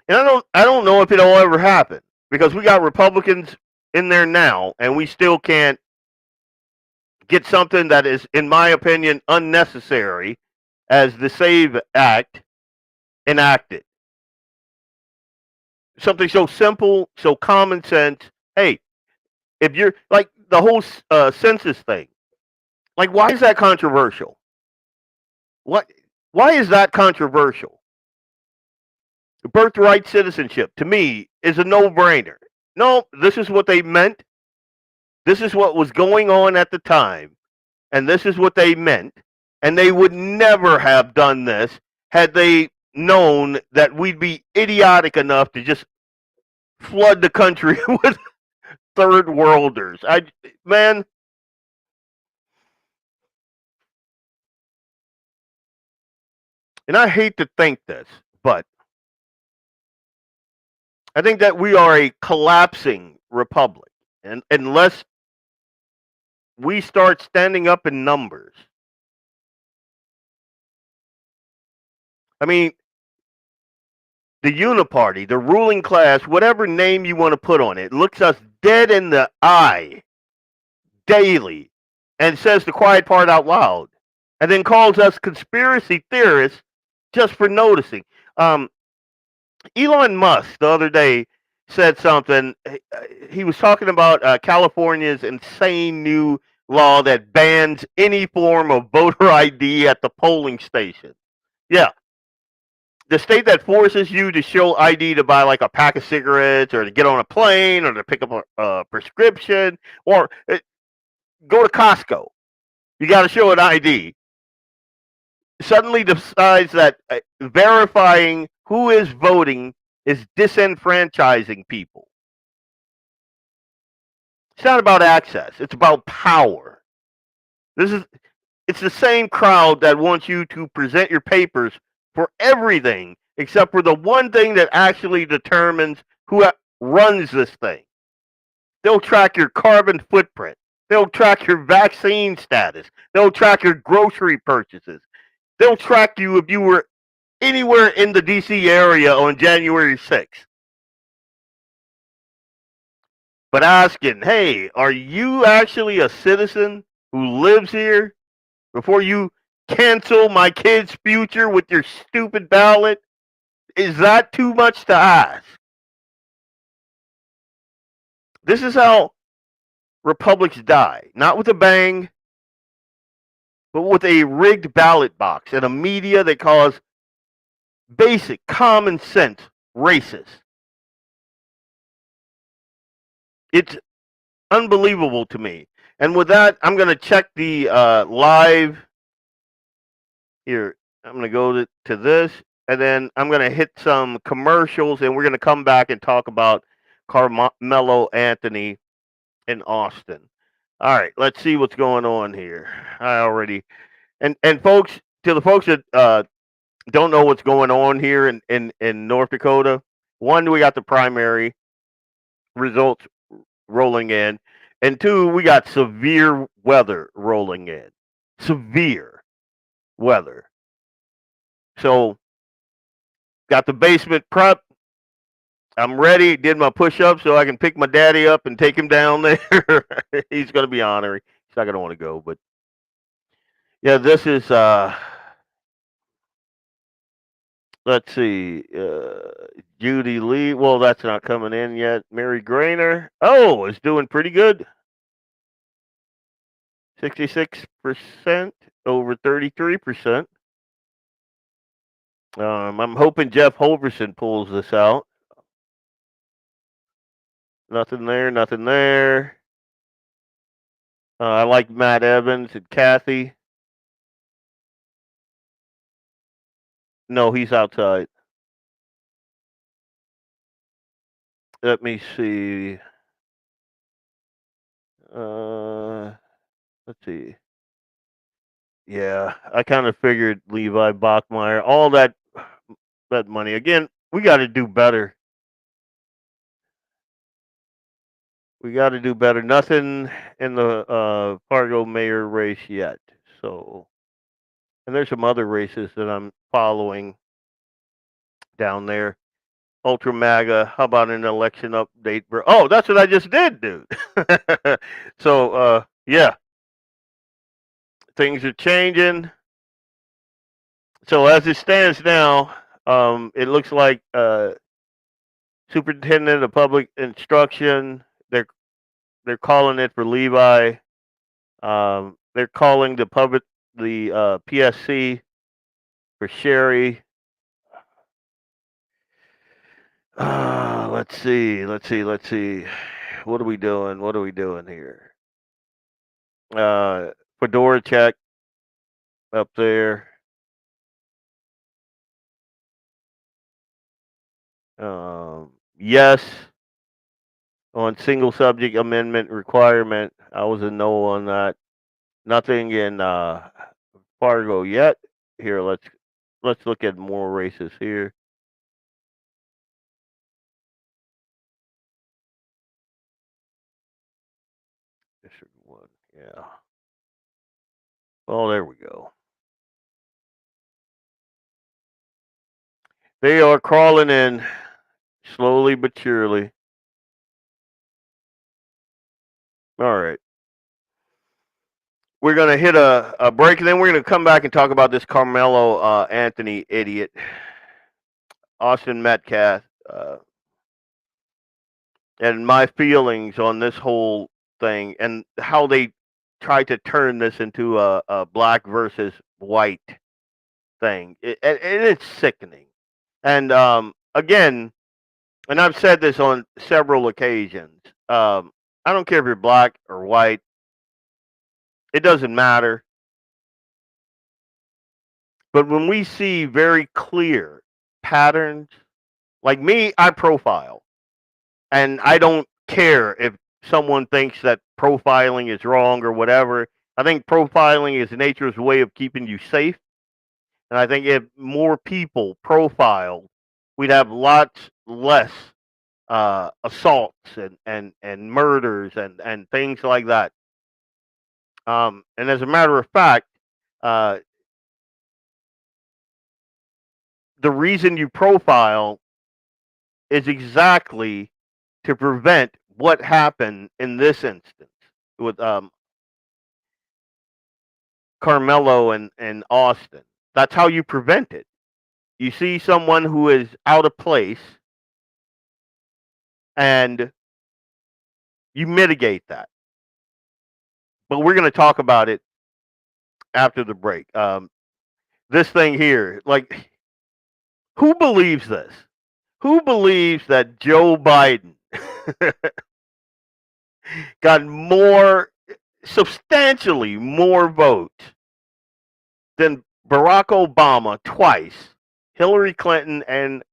and I don't know if it'll ever happen because we got Republicans in there now, and we still can't get something that is, in my opinion, unnecessary as the SAVE Act enacted. Something so simple, so common sense. Hey, if you're like the whole census thing, like why is that controversial? Why is that controversial? Birthright citizenship to me is a no-brainer. No, this is what they meant. This is what was going on at the time, and this is what they meant. And they would never have done this had they known that we'd be idiotic enough to just flood the country with third worlders. Man, and I hate to think this, but I think that we are a collapsing republic, and unless we start standing up in numbers. I mean, the uniparty, the ruling class, whatever name you want to put on it, looks us dead in the eye daily and says the quiet part out loud, and then calls us conspiracy theorists just for noticing. Elon Musk the other day said something. He was talking about California's insane new law that bans any form of voter ID at the polling station. Yeah. The state that forces you to show ID to buy like a pack of cigarettes or to get on a plane or to pick up a prescription or go to Costco. You got to show an ID. Suddenly decides that verifying who is voting is disenfranchising people. It's not about access. It's about power. It's the same crowd that wants you to present your papers for everything except for the one thing that actually determines who runs this thing. They'll track your carbon footprint. They'll track your vaccine status. They'll track your grocery purchases. They'll track you if you were anywhere in the D.C. area on January 6th. But asking, hey, are you actually a citizen who lives here before you cancel my kid's future with your stupid ballot? Is that too much to ask? This is how republics die. Not with a bang, but with a rigged ballot box and a media that calls basic common sense racist. It's unbelievable to me. And with that, I'm going to check the live. Here, I'm going to go to this, and then I'm going to hit some commercials, and we're going to come back and talk about Carmelo Anthony in Austin. All right, let's see what's going on here. I already and folks, to the folks that don't know what's going on here in North Dakota, one, we got the primary results rolling in, and two, we got severe weather rolling in. Severe weather. So, got the basement prep. I'm ready. Did my push-ups so I can pick my daddy up and take him down there. He's gonna be honoring. He's not gonna want to go, but yeah, this is let's see, Judy Lee. Well, that's not coming in yet. Mary Grainer. Oh, is doing pretty good. 66% over 33%. I'm hoping Jeff Holverson pulls this out. Nothing there. Nothing there. I like Matt Evans and Kathy. No, he's outside. Let me see. Let's see. Yeah, I kind of figured Levi Bachmeyer, all that money. Again, we got to do better. We got to do better. Nothing in the Fargo mayor race yet. So, and there's some other races that I'm following down there. Ultra MAGA. How about an election update? Oh, that's what I just did, dude. So, yeah, things are changing. So as it stands now, it looks like Superintendent of Public Instruction. They're calling it for Levi. They're calling the PSC for Sherry. Let's see. What are we doing here? Fedora check up there. Yes on single subject amendment requirement. I was a no on that. Nothing in Fargo yet. Here, let's look at more races here. District 1, yeah. Oh, there we go. They are crawling in slowly but surely. All right. We're going to hit a break, and then we're going to come back and talk about this Carmelo Anthony idiot. Austin Metcalf. And my feelings on this whole thing and how they try to turn this into a black versus white thing. It's sickening. And again, and I've said this on several occasions, I don't care if you're black or white. It doesn't matter. But when we see very clear patterns, like me, I profile. And I don't care if someone thinks that profiling is wrong or whatever. I think profiling is nature's way of keeping you safe. And I think if more people profiled, we'd have lots less assaults and murders and things like that. And as a matter of fact, the reason you profile is exactly to prevent what happened in this instance with Carmelo and Austin. That's how you prevent it. You see someone who is out of place and you mitigate that. But we're going to talk about it after the break. This thing here, like, who believes this? Who believes that Joe Biden got substantially more votes than Barack Obama twice, Hillary Clinton, and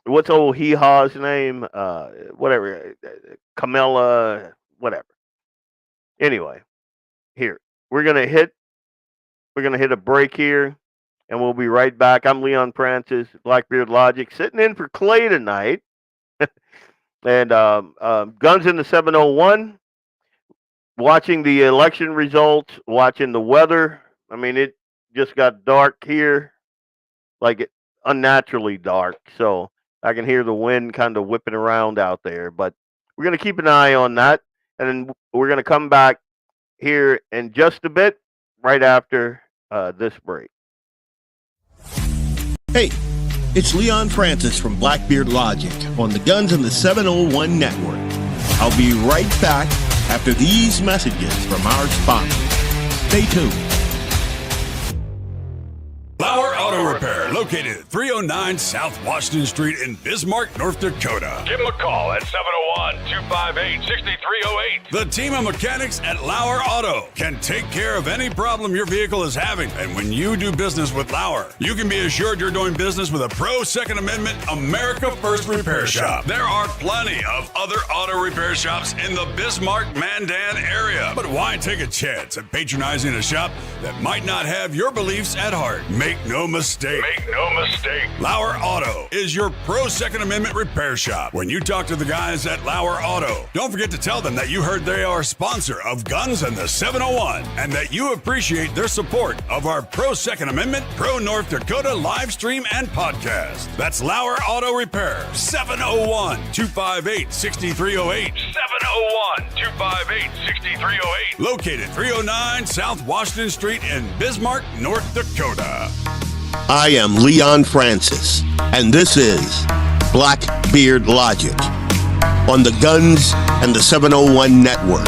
what's old hee-haw's name? Whatever, Kamala, whatever. Anyway, here we're gonna hit a break here, and we'll be right back. I'm Leon Francis, BlackBeardLogic, sitting in for Clay tonight, and Guns in the 701. Watching the election results, watching the weather. I mean, it just got dark here, like unnaturally dark. So I can hear the wind kind of whipping around out there. But we're going to keep an eye on that. And then we're going to come back here in just a bit, right after this break. Hey, it's Leon Francis from BlackBeardLogic on the Guns in the 701 network. I'll be right back after these messages from our sponsors. Stay tuned. LAUER Auto Repair, located at 309 South Washington Street in Bismarck, North Dakota. Give them a call at 701-258-6308. The team of mechanics at LAUER Auto can take care of any problem your vehicle is having. And when you do business with LAUER, you can be assured you're doing business with a pro Second Amendment America First repair shop. There are plenty of other auto repair shops in the Bismarck-Mandan area. But why take a chance at patronizing a shop that might not have your beliefs at heart? Make no mistake. Make no mistake. LAUER Auto is your pro Second Amendment repair shop. When you talk to the guys at LAUER Auto, don't forget to tell them that you heard they are a sponsor of Guns in the 701 and that you appreciate their support of our pro Second Amendment, pro North Dakota live stream and podcast. That's LAUER Auto Repair, 701-258-6308. 701-258-6308. Located 309 South Washington Street in Bismarck, North Dakota. I am Leon Francis, and this is BlackBeardLogic on the Guns and the 701 network.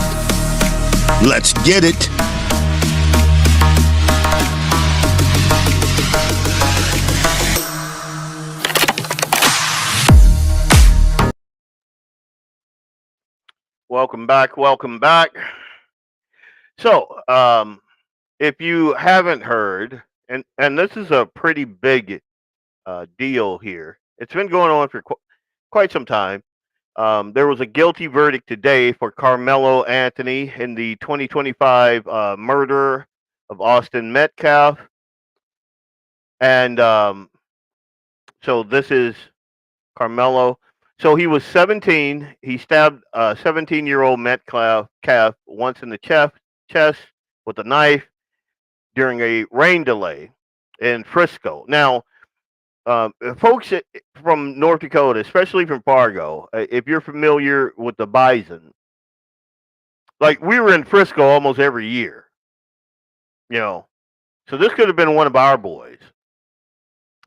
Let's get it. Welcome back. So, if you haven't heard, and this is a pretty big deal here. It's been going on for quite some time. There was a guilty verdict today for Carmelo Anthony in the 2025 murder of Austin Metcalf. And so this is Carmelo. So he was 17. He stabbed a 17-year-old Metcalf once in the chest with a knife during a rain delay in Frisco. Now, folks from North Dakota, especially from Fargo, if you're familiar with the Bison, like we were in Frisco almost every year, you know. So this could have been one of our boys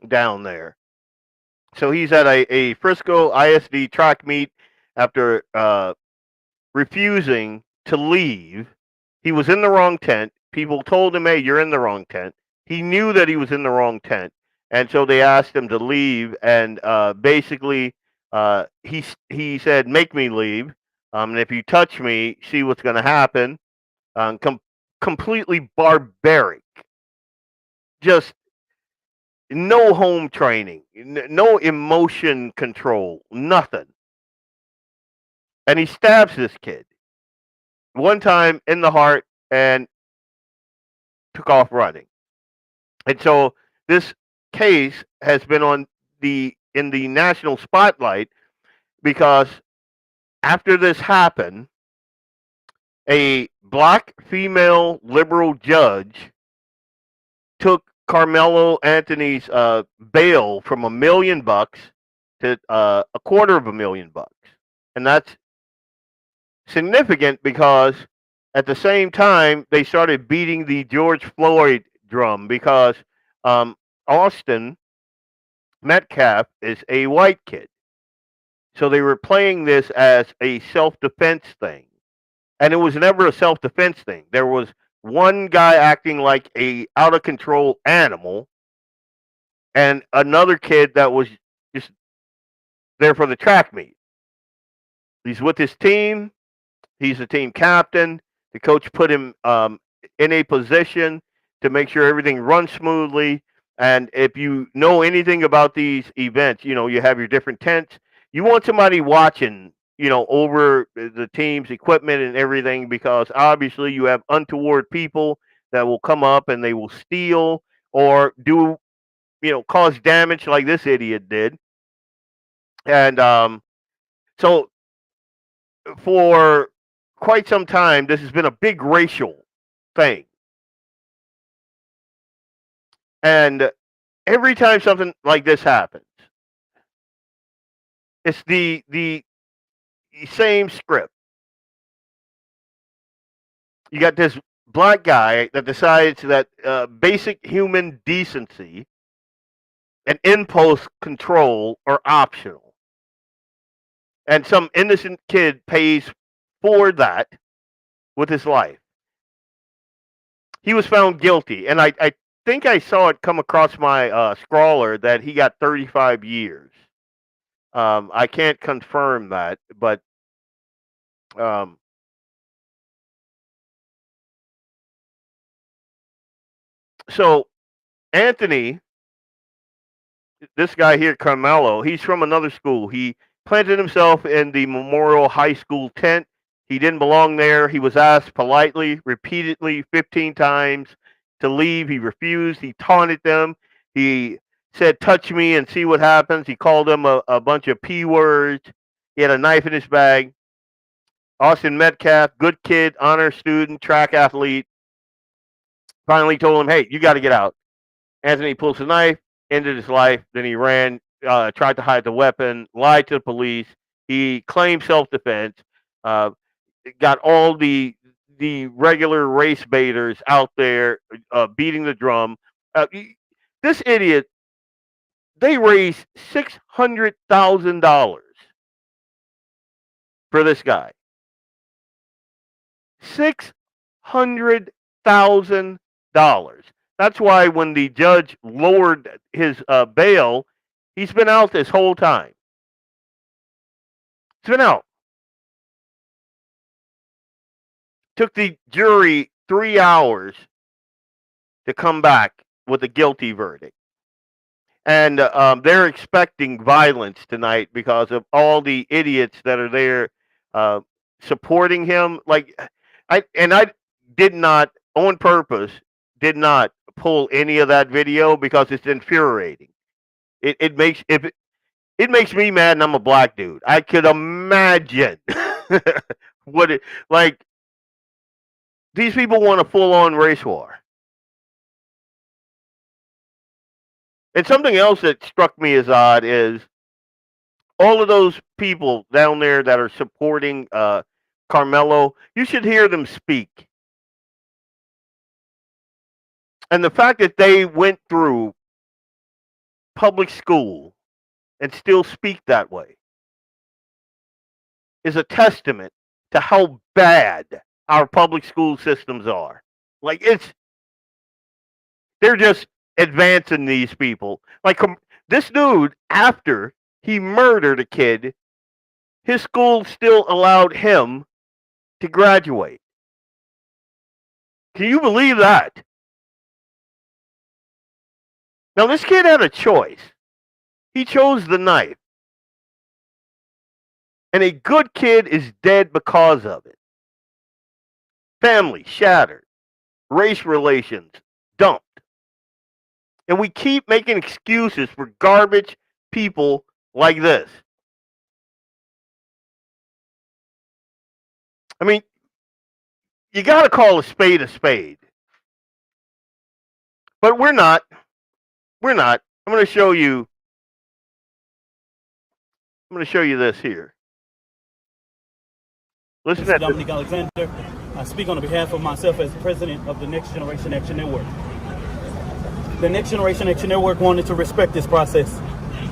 down there. So he's at a Frisco ISD track meet after refusing to leave. He was in the wrong tent. People told him, hey, you're in the wrong tent. He knew that he was in the wrong tent. And so they asked him to leave. And basically, he said, make me leave. And if you touch me, see what's going to happen. Completely barbaric. Just no home training. No emotion control. Nothing. And he stabs this kid. One time in the heart and took off running. And so this case has been in the national spotlight because after this happened, a black female liberal judge took Carmelo Anthony's bail from $1 million to $250,000. And that's significant because at the same time, they started beating the George Floyd drum because Austin Metcalf is a white kid. So they were playing this as a self-defense thing. And it was never a self-defense thing. There was one guy acting like a out-of-control animal and another kid that was just there for the track meet. He's with his team. He's the team captain. The coach put him in a position to make sure everything runs smoothly. And if you know anything about these events, you know, you have your different tents. You want somebody watching over the team's equipment and everything, because obviously you have untoward people that will come up and they will steal or do, cause damage like this idiot did. And so for quite some time, this has been a big racial thing. And every time something like this happens, it's the same script. You got this black guy that decides that basic human decency and impulse control are optional. And some innocent kid pays for that with his life. He was found guilty, and I think I saw it come across my scrawler that he got 35 years. I can't confirm that, but so Anthony, this guy here, Carmelo, he's from another school. He planted himself in the Memorial High School tent. He didn't belong there. He was asked politely, repeatedly, 15 times to leave. He refused. He taunted them. He said, "Touch me and see what happens." He called them a bunch of P words. He had a knife in his bag. Austin Metcalf, good kid, honor student, track athlete, finally told him, "Hey, you got to get out." Anthony pulls a knife, ended his life. Then he ran, tried to hide the weapon, lied to the police. He claimed self-defense. Got all the regular race baiters out there beating the drum. This idiot, they raised $600,000 for this guy. $600,000. That's why when the judge lowered his bail, he's been out this whole time. He's been out. Took the jury 3 hours to come back with a guilty verdict. And they're expecting violence tonight because of all the idiots that are there supporting him. I did not, on purpose, did not pull any of that video because it's infuriating. It makes me mad, and I'm a black dude. I could imagine what it like. These people want a full-on race war. And something else that struck me as odd is all of those people down there that are supporting Carmelo, you should hear them speak. And the fact that they went through public school and still speak that way is a testament to how bad our public school systems are. They're just advancing these people. This dude, after he murdered a kid, his school still allowed him to graduate. Can you believe that? Now, this kid had a choice. He chose the knife. And a good kid is dead because of it. Family shattered. Race relations dumped. And we keep making excuses for garbage people like this. I mean, you got to call a spade a spade. But we're not. We're not. I'm going to show you this here. Listen to Dominic Alexander. I speak on behalf of myself as president of the Next Generation Action Network. The Next Generation Action Network wanted to respect this process,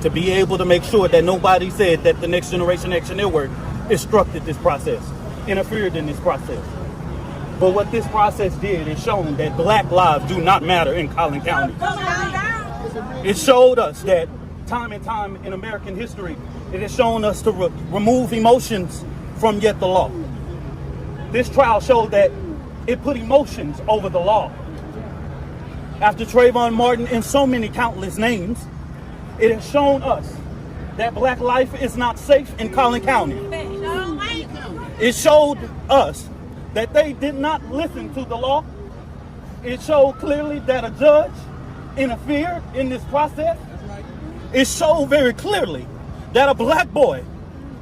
to be able to make sure that nobody said that the Next Generation Action Network obstructed this process, interfered in this process. But what this process did is shown that black lives do not matter in Kalon County. It showed us that time and time in American history, it has shown us to remove emotions from yet the law. This trial showed that it put emotions over the law. After Trayvon Martin and so many countless names, it has shown us that black life is not safe in Kalon County. It showed us that they did not listen to the law. It showed clearly that a judge interfered in this process. It showed very clearly that a black boy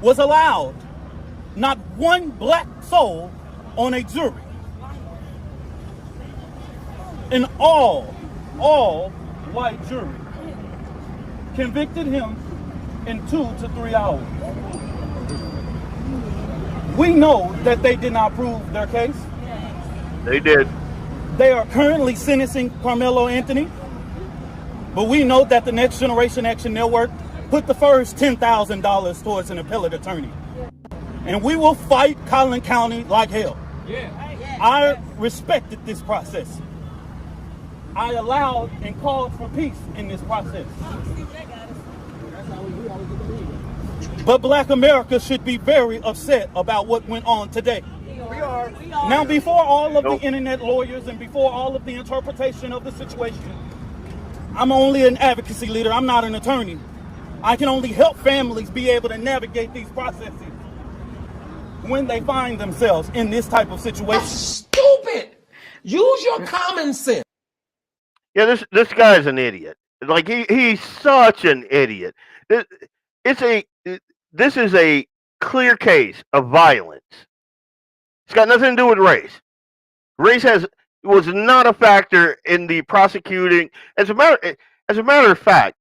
was allowed, not one black soul on a jury. An all white jury convicted him in 2 to 3 hours. We know that they did not prove their case. They did. They are currently sentencing Carmelo Anthony, but we know that the Next Generation Action Network put the first $10,000 towards an appellate attorney. And we will fight Kalon County like hell. I respected this process. I allowed and called for peace in this process. But Black America should be very upset about what went on today. We are. Now, before all of the internet lawyers and before all of the interpretation of the situation, I'm only an advocacy leader. I'm not an attorney. I can only help families be able to navigate these processes when they find themselves in this type of situation. That's stupid. Use your common sense. Yeah, this guy's an idiot. Like he's such an idiot. This is a clear case of violence. It's got nothing to do with race. Race was not a factor in the prosecuting. As a matter of fact,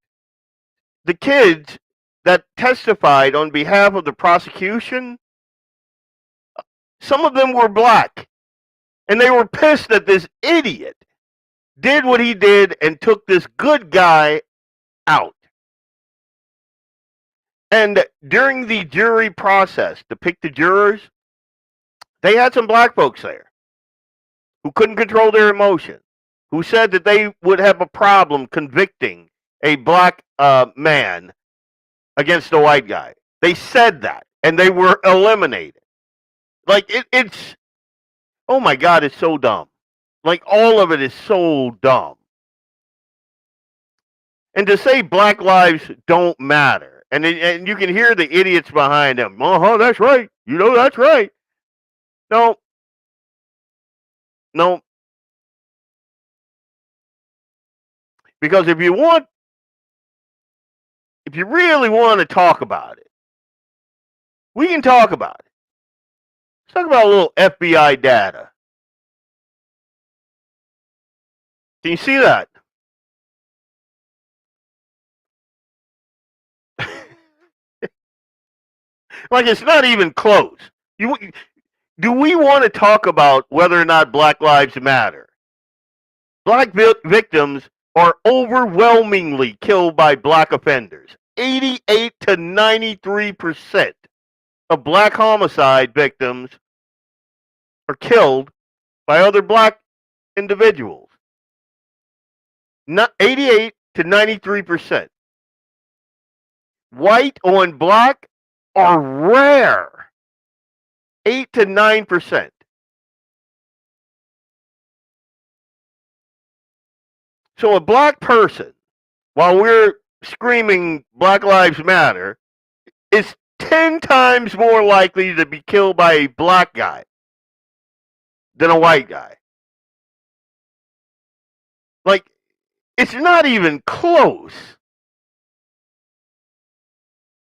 the kids that testified on behalf of the prosecution, some of them were black, and they were pissed that this idiot did what he did and took this good guy out. And during the jury process to pick the jurors, they had some black folks there who couldn't control their emotion, who said that they would have a problem convicting a black man against a white guy. They said that, and they were eliminated. Like, it's, oh my God, it's so dumb. Like, all of it is so dumb. And to say black lives don't matter, and you can hear the idiots behind them. That's right. You know, that's right. No. Because if you really want to talk about it, we can talk about it. Let's talk about a little FBI data. Can you see that? Like, it's not even close. Do we want to talk about whether or not Black Lives Matter? Black victims are overwhelmingly killed by black offenders. 88 to 93% of black homicide victims are killed by other black individuals. Not 88 to 93%. White on black are rare. 8 to 9%. So a black person, while we're screaming Black Lives Matter, is 10 times more likely to be killed by a black guy than a white guy. Like, it's not even close.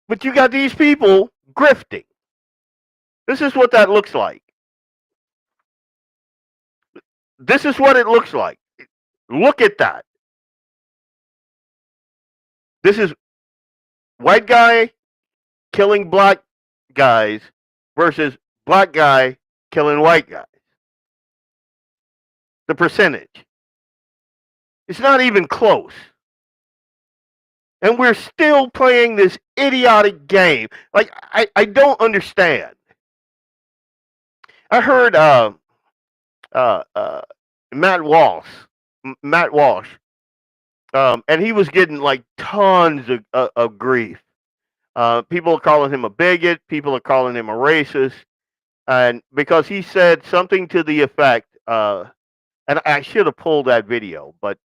But you got these people grifting. This is what that looks like. This is what it looks like. Look at that. This is white guy killing black guys versus black guy killing white guys. The percentage. It's not even close. And we're still playing this idiotic game. Like, I don't understand. I heard Matt Walsh, and he was getting like tons of grief. People are calling him a bigot. People are calling him a racist, and because he said something to the effect, and I should have pulled that video, but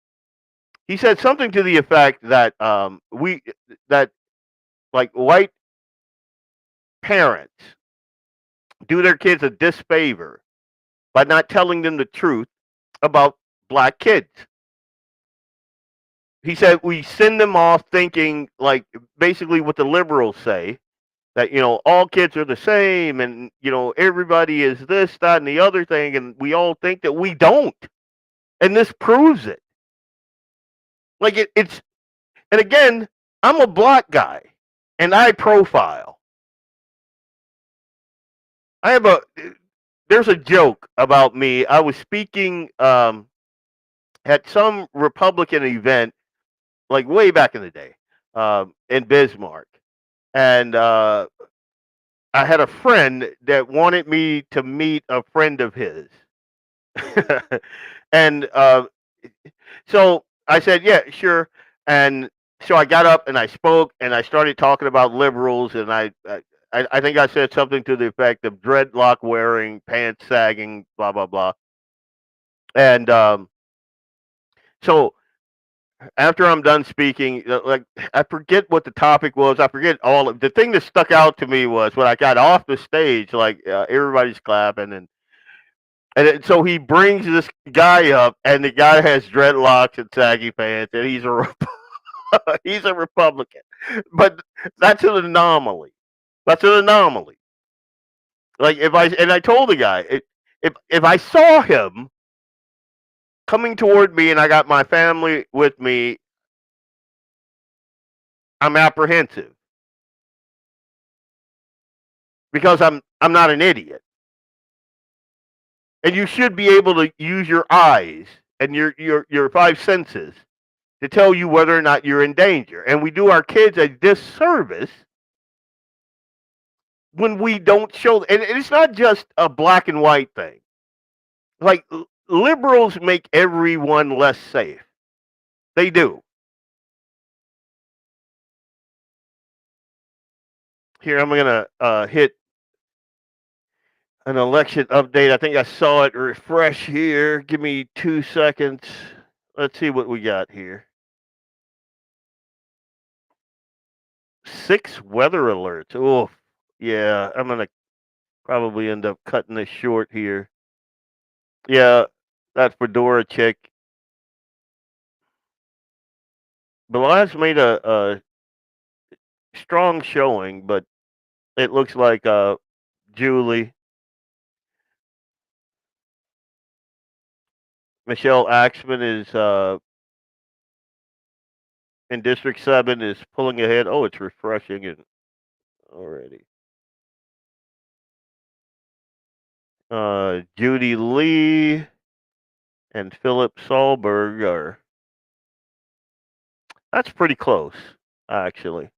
he said something to the effect that that like white parents do their kids a disfavor by not telling them the truth about black kids. He said we send them off thinking, like, basically what the liberals say, that, all kids are the same and, everybody is this, that, and the other thing, and we all think that we don't. And this proves it. Like, it's, and again, I'm a black guy, and I profile. There's a joke about me. I was speaking at some Republican event, like way back in the day, in Bismarck. And I had a friend that wanted me to meet a friend of his. And so I said, yeah, sure. And so I got up and I spoke and I started talking about liberals. And I think I said something to the effect of dreadlock wearing, pants sagging, blah, blah, blah. And so after I'm done speaking, like, I forget what the topic was. I forget all of the thing that stuck out to me was when I got off the stage, like, everybody's clapping and so he brings this guy up, and the guy has dreadlocks and saggy pants, and he's he's a Republican. But that's an anomaly. That's an anomaly. Like, I told the guy, if I saw him coming toward me and I got my family with me, I'm apprehensive because I'm not an idiot. And you should be able to use your eyes and your five senses to tell you whether or not you're in danger. And we do our kids a disservice when we don't show. And it's not just a black and white thing. Like, liberals make everyone less safe. They do. Here, I'm going to hit an election update. I think I saw it refresh here. Give me 2 seconds. Let's see what we got here. 6 weather alerts. Oh, yeah. I'm going to probably end up cutting this short here. Yeah, that Fedora chick. Blas made a strong showing, but it looks like Julie, Michelle Axman is in District 7 is pulling ahead. Oh, it's refreshing and already. Judy Lee and Philip Sahlberg are. That's pretty close, actually.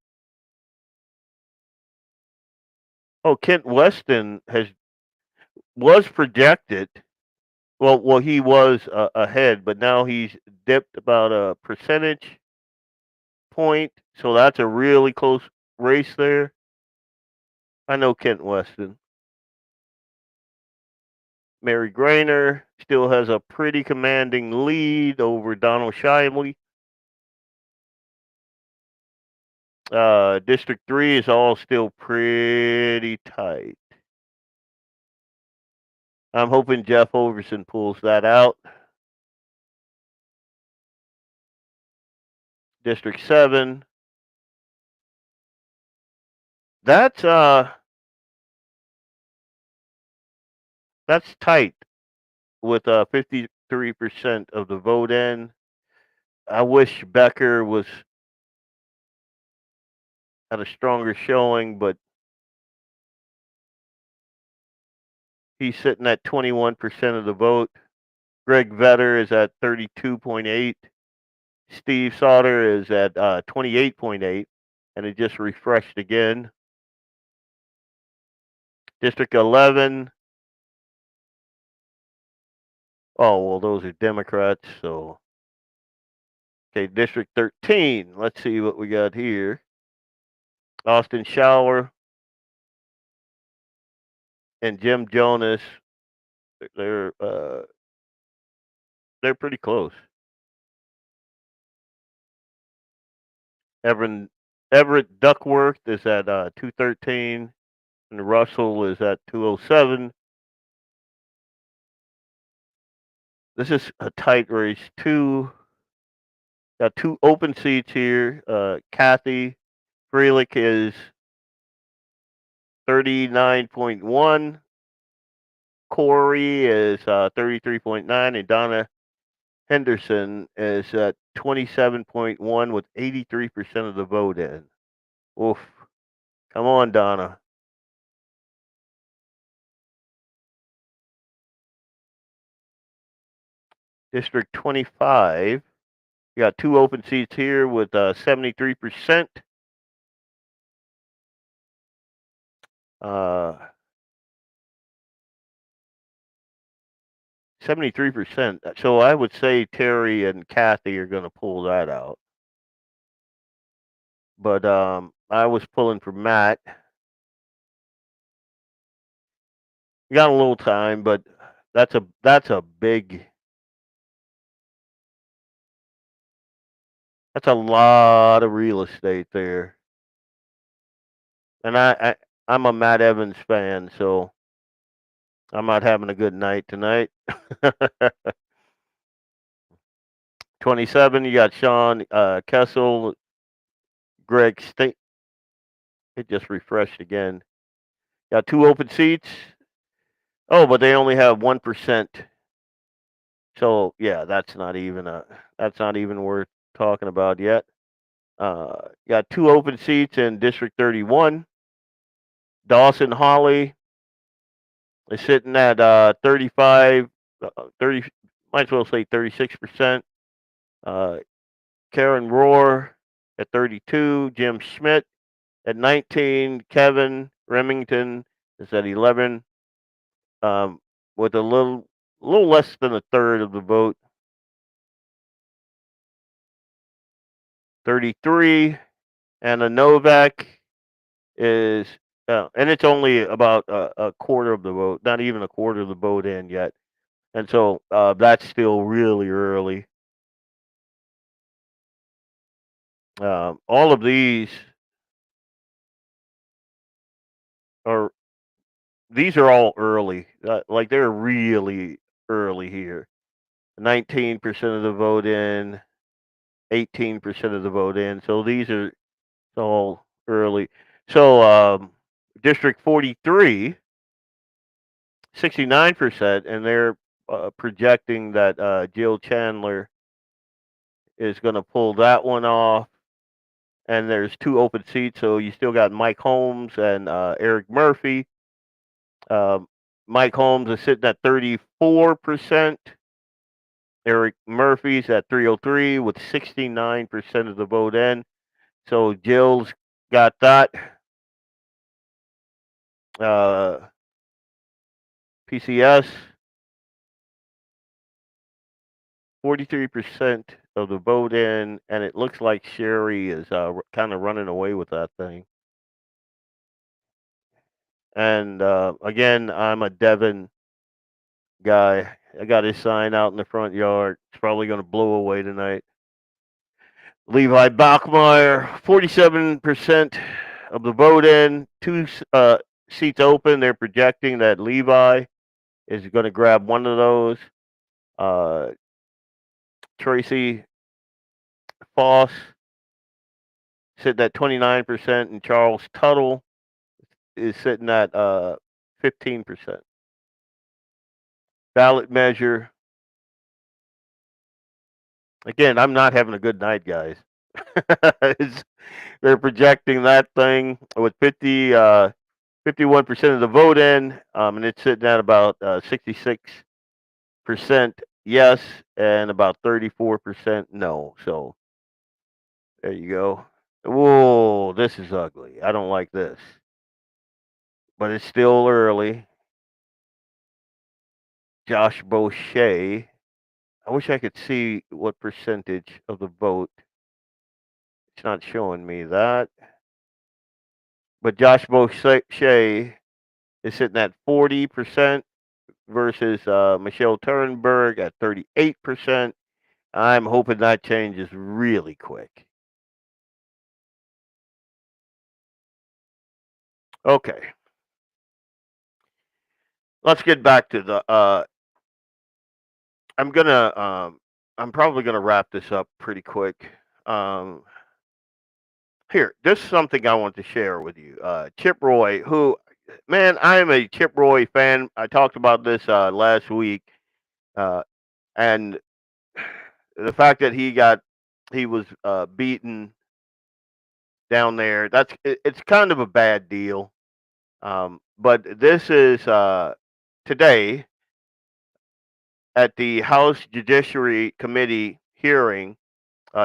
Oh, Kent Weston was projected. Well, he was ahead, but now he's dipped about a percentage point. So that's a really close race there. I know Kent Weston. Mary Grainer still has a pretty commanding lead over Donald Shively. District 3 is all still pretty tight. I'm hoping Jeff Overson pulls that out. District 7. That's tight with 53% of the vote in. I wish Becker had a stronger showing, but he's sitting at 21% of the vote. Greg Vetter is at 32.8. Steve Sauter is at 28.8, and it just refreshed again. District 11. Oh, well, those are Democrats, so. Okay, District 13. Let's see what we got here. Austin Shower and Jim Jonas. They're pretty close. Everett Duckworth is at 213. And Russell is at 207. This is a tight race. Got 2 open seats here. Kathy Freelich is 39.1. Corey is 33.9, and Donna Henderson is at 27.1 with 83% of the vote in. Oof. Come on, Donna. District 25. You got 2 open seats here with 73%. 73%. So I would say Terry and Kathy are going to pull that out. But I was pulling for Matt. You got a little time, but that's a big. That's a lot of real estate there. And I'm a Matt Evans fan, so I'm not having a good night tonight. 27, you got Sean Kessel, Greg State. It just refreshed again. Got 2 open seats. Oh, but they only have 1%. So yeah, that's not even worth talking about yet. Got 2 open seats in District 31. Dawson Holly is sitting at 35, 30, might as well say 36%. Karen Rohr at 32. Jim Schmidt at 19. Kevin Remington is at 11. With a little less than a third of the vote. 33. Anna Novak is, and it's only about a quarter of the vote, not even a quarter of the vote in yet. And so that's still really early. All of these are all early. Like they're really early here. 19% of the vote in, 18% of the vote in. So these are all early. So District 43, 69%, and they're projecting that Jill Chandler is going to pull that one off. And there's 2 open seats, so you still got Mike Holmes and Eric Murphy. Mike Holmes is sitting at 34%. Eric Murphy's at 303 with 69% of the vote in. So Jill's got that. PCS, 43% of the vote in, and it looks like Sherry is kind of running away with that thing. And again, I'm a Devin guy. I got his sign out in the front yard. It's probably going to blow away tonight. Levi Bachmeyer, 47% of the vote in. 2 seats open. They're projecting that Levi is going to grab one of those. Tracy Foss sitting at 29%, and Charles Tuttle is sitting at 15%. Ballot measure. Again, I'm not having a good night, guys. They're projecting that thing with 51% of the vote in, and it's sitting at about 66% yes and about 34% no. So there you go. Whoa, this is ugly. I don't like this. But it's still early. Josh Boucher. I wish I could see what percentage of the vote. It's not showing me that. But Josh Boucher is sitting at 40% versus Michelle Turnberg at 38%. I'm hoping that changes really quick. Okay. let's get back to the. I'm gonna. I'm probably gonna wrap this up pretty quick. Here, this is something I want to share with you. Chip Roy, who, man, I am a Chip Roy fan. I talked about this last week, and the fact that he was beaten down there. It's kind of a bad deal. But this is today at the House Judiciary Committee hearing.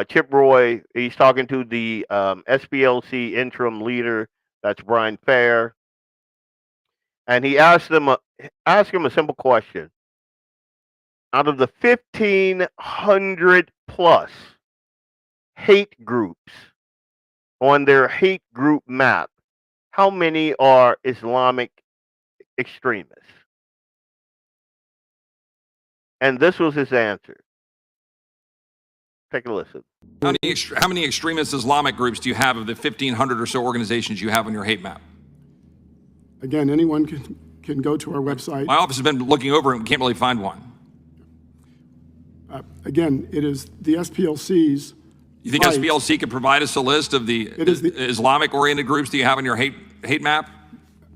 Chip Roy, he's talking to the SPLC interim leader, that's Brian Fair, and he asked him a simple question. Out of the 1,500 plus hate groups on their hate group map, how many are Islamic extremists? And this was his answer. Take a listen. How many extremist Islamic groups do you have of the 1,500 or so organizations you have on your hate map? Again, anyone can go to our website. My office has been looking over and we can't really find one. Again, it is the SPLC's. You think SPLC could provide us a list of the Islamic-oriented groups that you have on your hate map?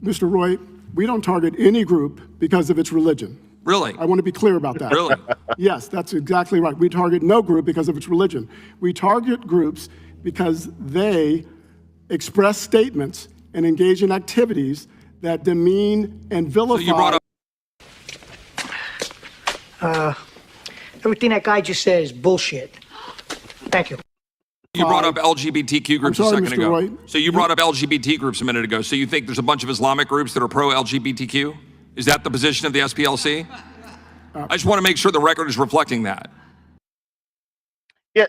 Mr. Roy, we don't target any group because of its religion. Really? I want to be clear about that. Really? Yes, that's exactly right. We target no group because of its religion. We target groups because they express statements and engage in activities that demean and vilify. So you brought up everything that guy just said is bullshit. Thank you. You brought up LGBTQ groups a second ago. Roy. So you brought up LGBT groups a minute ago. So you think there's a bunch of Islamic groups that are pro-LGBTQ? Is that the position of the SPLC? I just want to make sure the record is reflecting that. Yeah,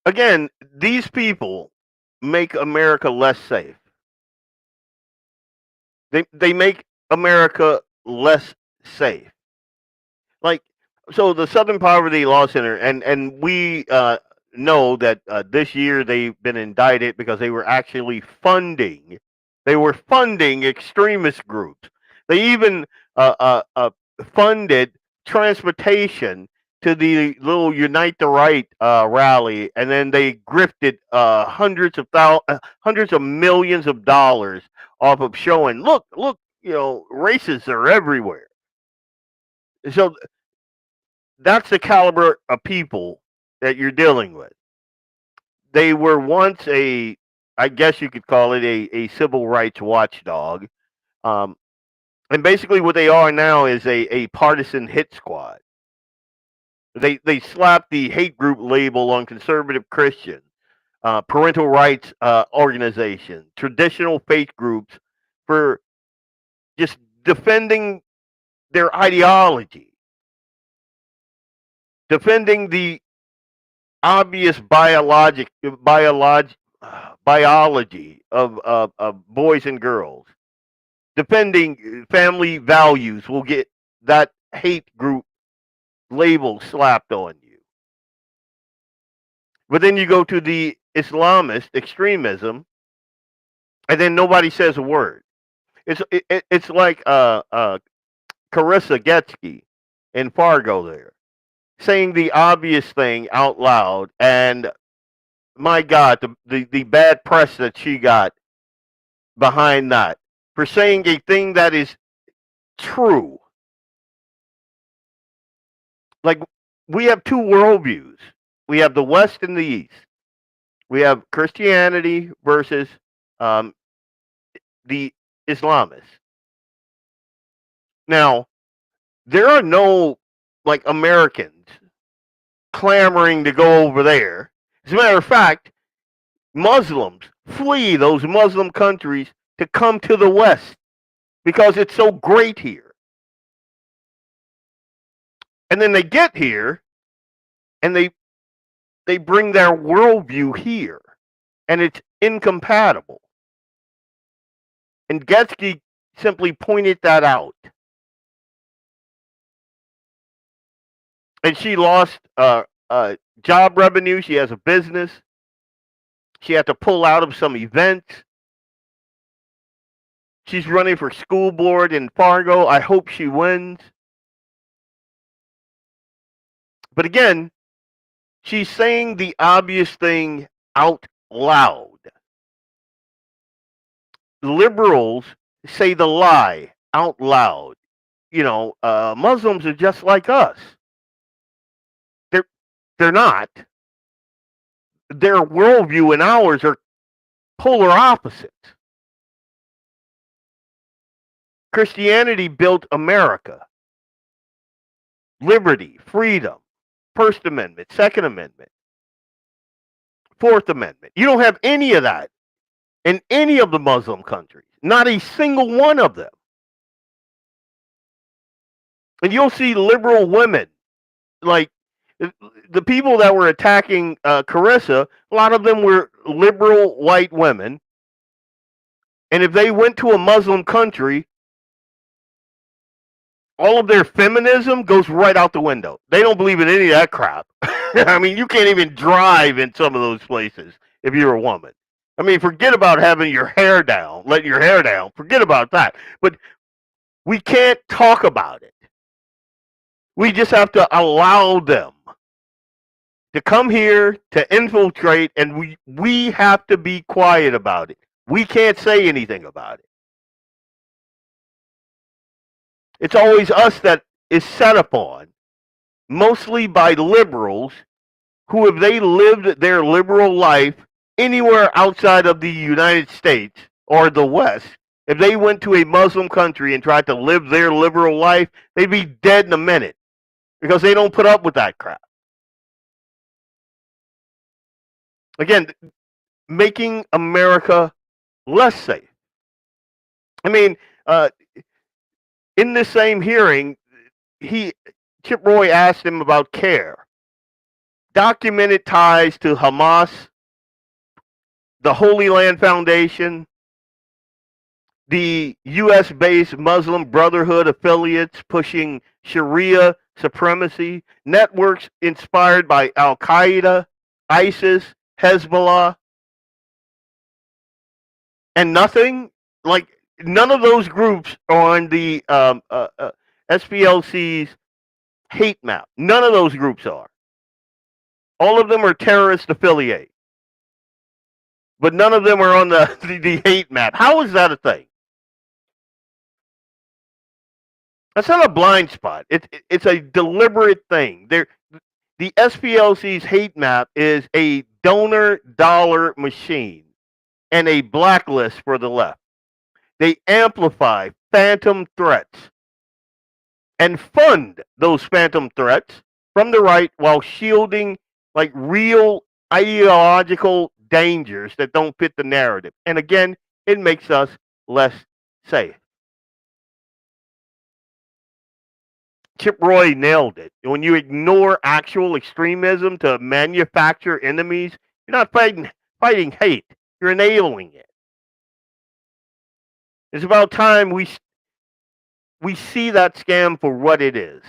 again, these people make America less safe. They make America less safe. Like, so the Southern Poverty Law Center, and we know that this year they've been indicted because they were actually funding extremist groups. They even funded transportation to the little Unite the Right rally, and then they grifted hundreds of millions of dollars off of showing, look, racists are everywhere. So that's the caliber of people that you're dealing with. They were once I guess you could call it a civil rights watchdog. And basically what they are now is a partisan hit squad. They slap the hate group label on conservative Christians, parental rights organizations, traditional faith groups for just defending their ideology, defending the obvious biology of boys and girls. Defending family values will get that hate group label slapped on you. But then you go to the Islamist extremism, and then nobody says a word. It's like Carissa Getsky in Fargo there, saying the obvious thing out loud, and my God, the bad press that she got behind that for saying a thing that is true. Like, we have two worldviews. We have the West and the East. We have Christianity versus the Islamists. Now, there are no Americans clamoring to go over there. As a matter of fact, Muslims flee those Muslim countries to come to the West because it's so great here. And then they get here and they bring their worldview here, and it's incompatible. And Getsky simply pointed that out. And she lost job revenue. She has a business. She had to pull out of some events. She's running for school board in Fargo. I hope she wins. But again, she's saying the obvious thing out loud. Liberals say the lie out loud. Muslims are just like us. They're not. Their worldview and ours are polar opposites. Christianity built America. Liberty, freedom, First Amendment, Second Amendment, Fourth Amendment. You don't have any of that in any of the Muslim countries. Not a single one of them. And you'll see liberal women, like the people that were attacking Carissa, a lot of them were liberal white women. And if they went to a Muslim country, all of their feminism goes right out the window. They don't believe in any of that crap. I mean, you can't even drive in some of those places if you're a woman. I mean, forget about having your hair down, letting your hair down. Forget about that. But we can't talk about it. We just have to allow them to come here, to infiltrate, and we have to be quiet about it. We can't say anything about it. It's always us that is set upon, mostly by liberals, who, if they lived their liberal life anywhere outside of the United States or the West, if they went to a Muslim country and tried to live their liberal life, they'd be dead in a minute because they don't put up with that crap. Again, making America less safe. I mean, in this same hearing, Chip Roy asked him about CARE. Documented ties to Hamas, the Holy Land Foundation, the U.S.-based Muslim Brotherhood affiliates pushing Sharia supremacy, networks inspired by Al-Qaeda, ISIS, Hezbollah, and nothing like none of those groups are on the SPLC's hate map. None of those groups are. All of them are terrorist affiliate, but none of them are on the hate map. How is that a thing? That's not a blind spot. It's a deliberate thing. The SPLC's hate map is a donor dollar machine and a blacklist for the left. They amplify phantom threats and fund those phantom threats from the right while shielding like real ideological dangers that don't fit the narrative. And again, it makes us less safe. Chip Roy nailed it. When you ignore actual extremism to manufacture enemies, you're not fighting hate. You're enabling it. It's about time we see that scam for what it is.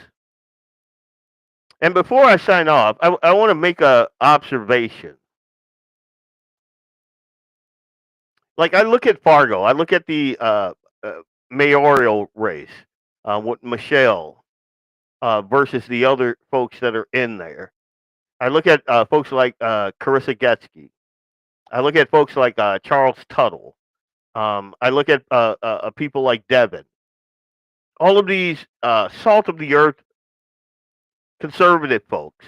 And before I sign off, I want to make an observation. Like, I look at Fargo. I look at the mayoral race with Michelle versus the other folks that are in there. I look at folks like Carissa Getsky. I look at folks like Charles Tuttle. I look at people like Devin. All of these salt of the earth conservative folks,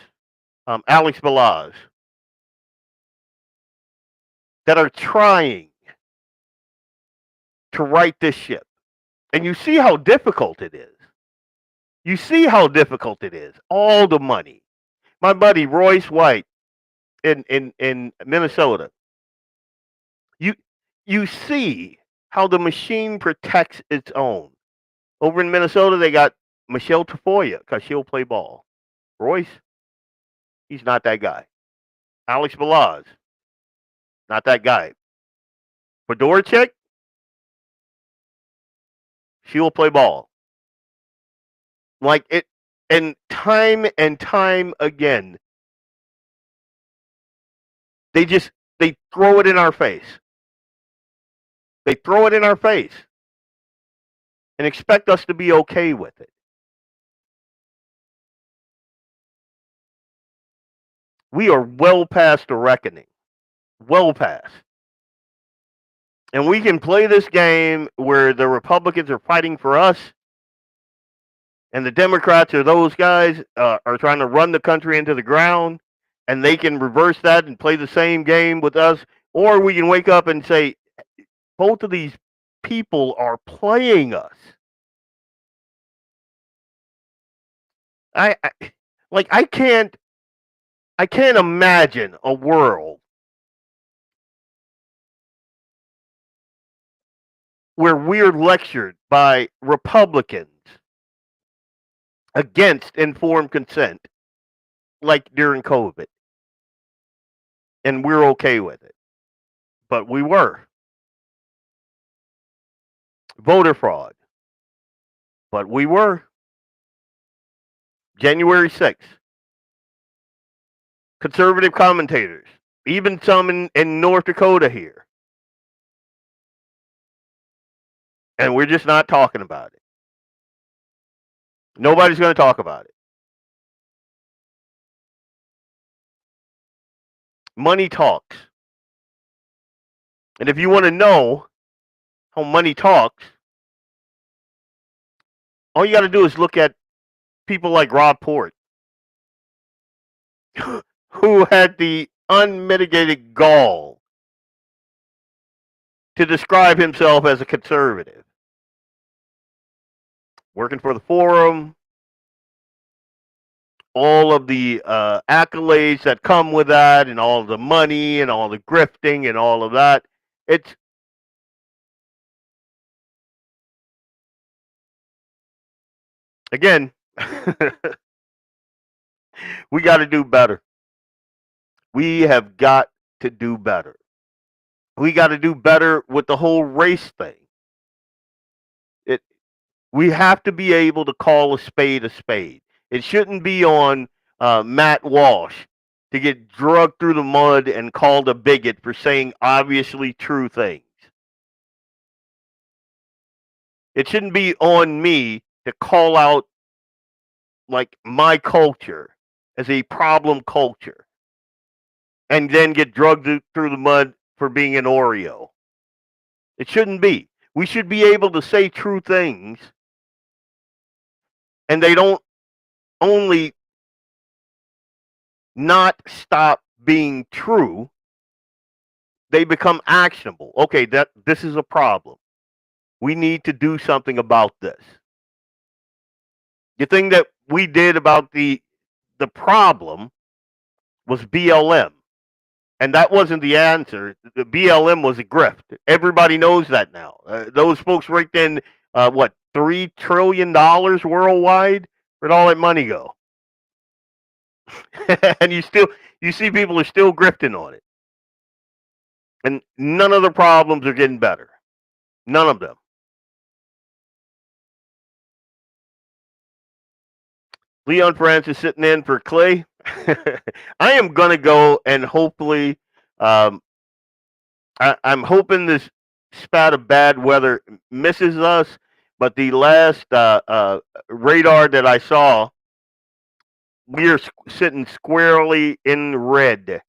Alex Balaz, that are trying to right this ship. And you see how difficult it is. You see how difficult it is. All the money. My buddy Royce White in Minnesota. You see how the machine protects its own. Over in Minnesota, they got Michelle Tafoya because she'll play ball. Royce, he's not that guy. Alex Balaz, not that guy. Fedorchik, she will play ball. Like it, and time again, they throw it in our face. They throw it in our face. and expect us to be okay with it. We are well past the reckoning. Well past. And we can play this game where the Republicans are fighting for us and the Democrats or those guys are trying to run the country into the ground, and they can reverse that and play the same game with us. Or we can wake up and say, both of these people are playing us. I can't imagine a world where we're lectured by Republicans against informed consent, like during COVID, and we're okay with it. But we were. Voter fraud, but we were. January 6th. Conservative commentators, even some in North Dakota here. And we're just not talking about it. Nobody's going to talk about it. Money talks. And if you want to know how money talks, all you got to do is look at people like Rob Port, who had the unmitigated gall to describe himself as a conservative. Working for the Forum, all of the accolades that come with that, and all the money and all the grifting and all of that. It's again, we got to do better. We have got to do better. We got to do better with the whole race thing. We have to be able to call a spade a spade. It shouldn't be on Matt Walsh to get drugged through the mud and called a bigot for saying obviously true things. It shouldn't be on me to call out like my culture as a problem culture and then get drugged through the mud for being an Oreo. It shouldn't be. We should be able to say true things, and they don't only not stop being true, they become actionable. Okay, this is a problem. We need to do something about this. The thing that we did about the problem was BLM. And that wasn't the answer. The BLM was a grift. Everybody knows that now. Those folks raked in, $3 trillion worldwide? Where'd all that money go? And you see people are still grifting on it. And none of the problems are getting better. None of them. Leon Francis sitting in for Clay. I am going to go and hopefully, I'm hoping this spat of bad weather misses us, but the last radar that I saw, we are sitting squarely in red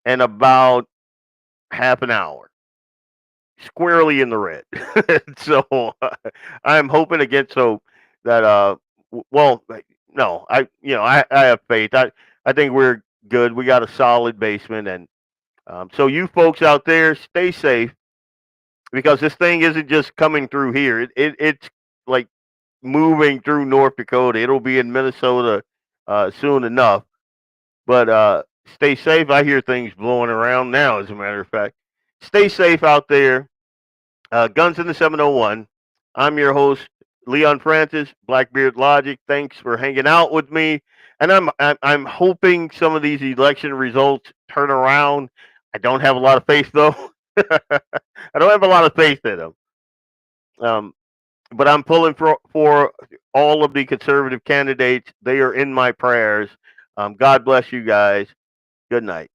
in about half an hour. Squarely in the red. So I'm hoping again that no, I have faith. I think we're good. We got a solid basement, and so you folks out there, stay safe, because this thing isn't just coming through here. It's like moving through North Dakota. It'll be in Minnesota soon enough. But stay safe. I hear things blowing around now, as a matter of fact. Stay safe out there. Guns in the 701. I'm your host, Leon Francis, BlackBeardLogic. Thanks for hanging out with me. And I'm hoping some of these election results turn around. I don't have a lot of faith, though. I don't have a lot of faith in them. But I'm pulling for all of the conservative candidates. They are in my prayers. God bless you guys. Good night.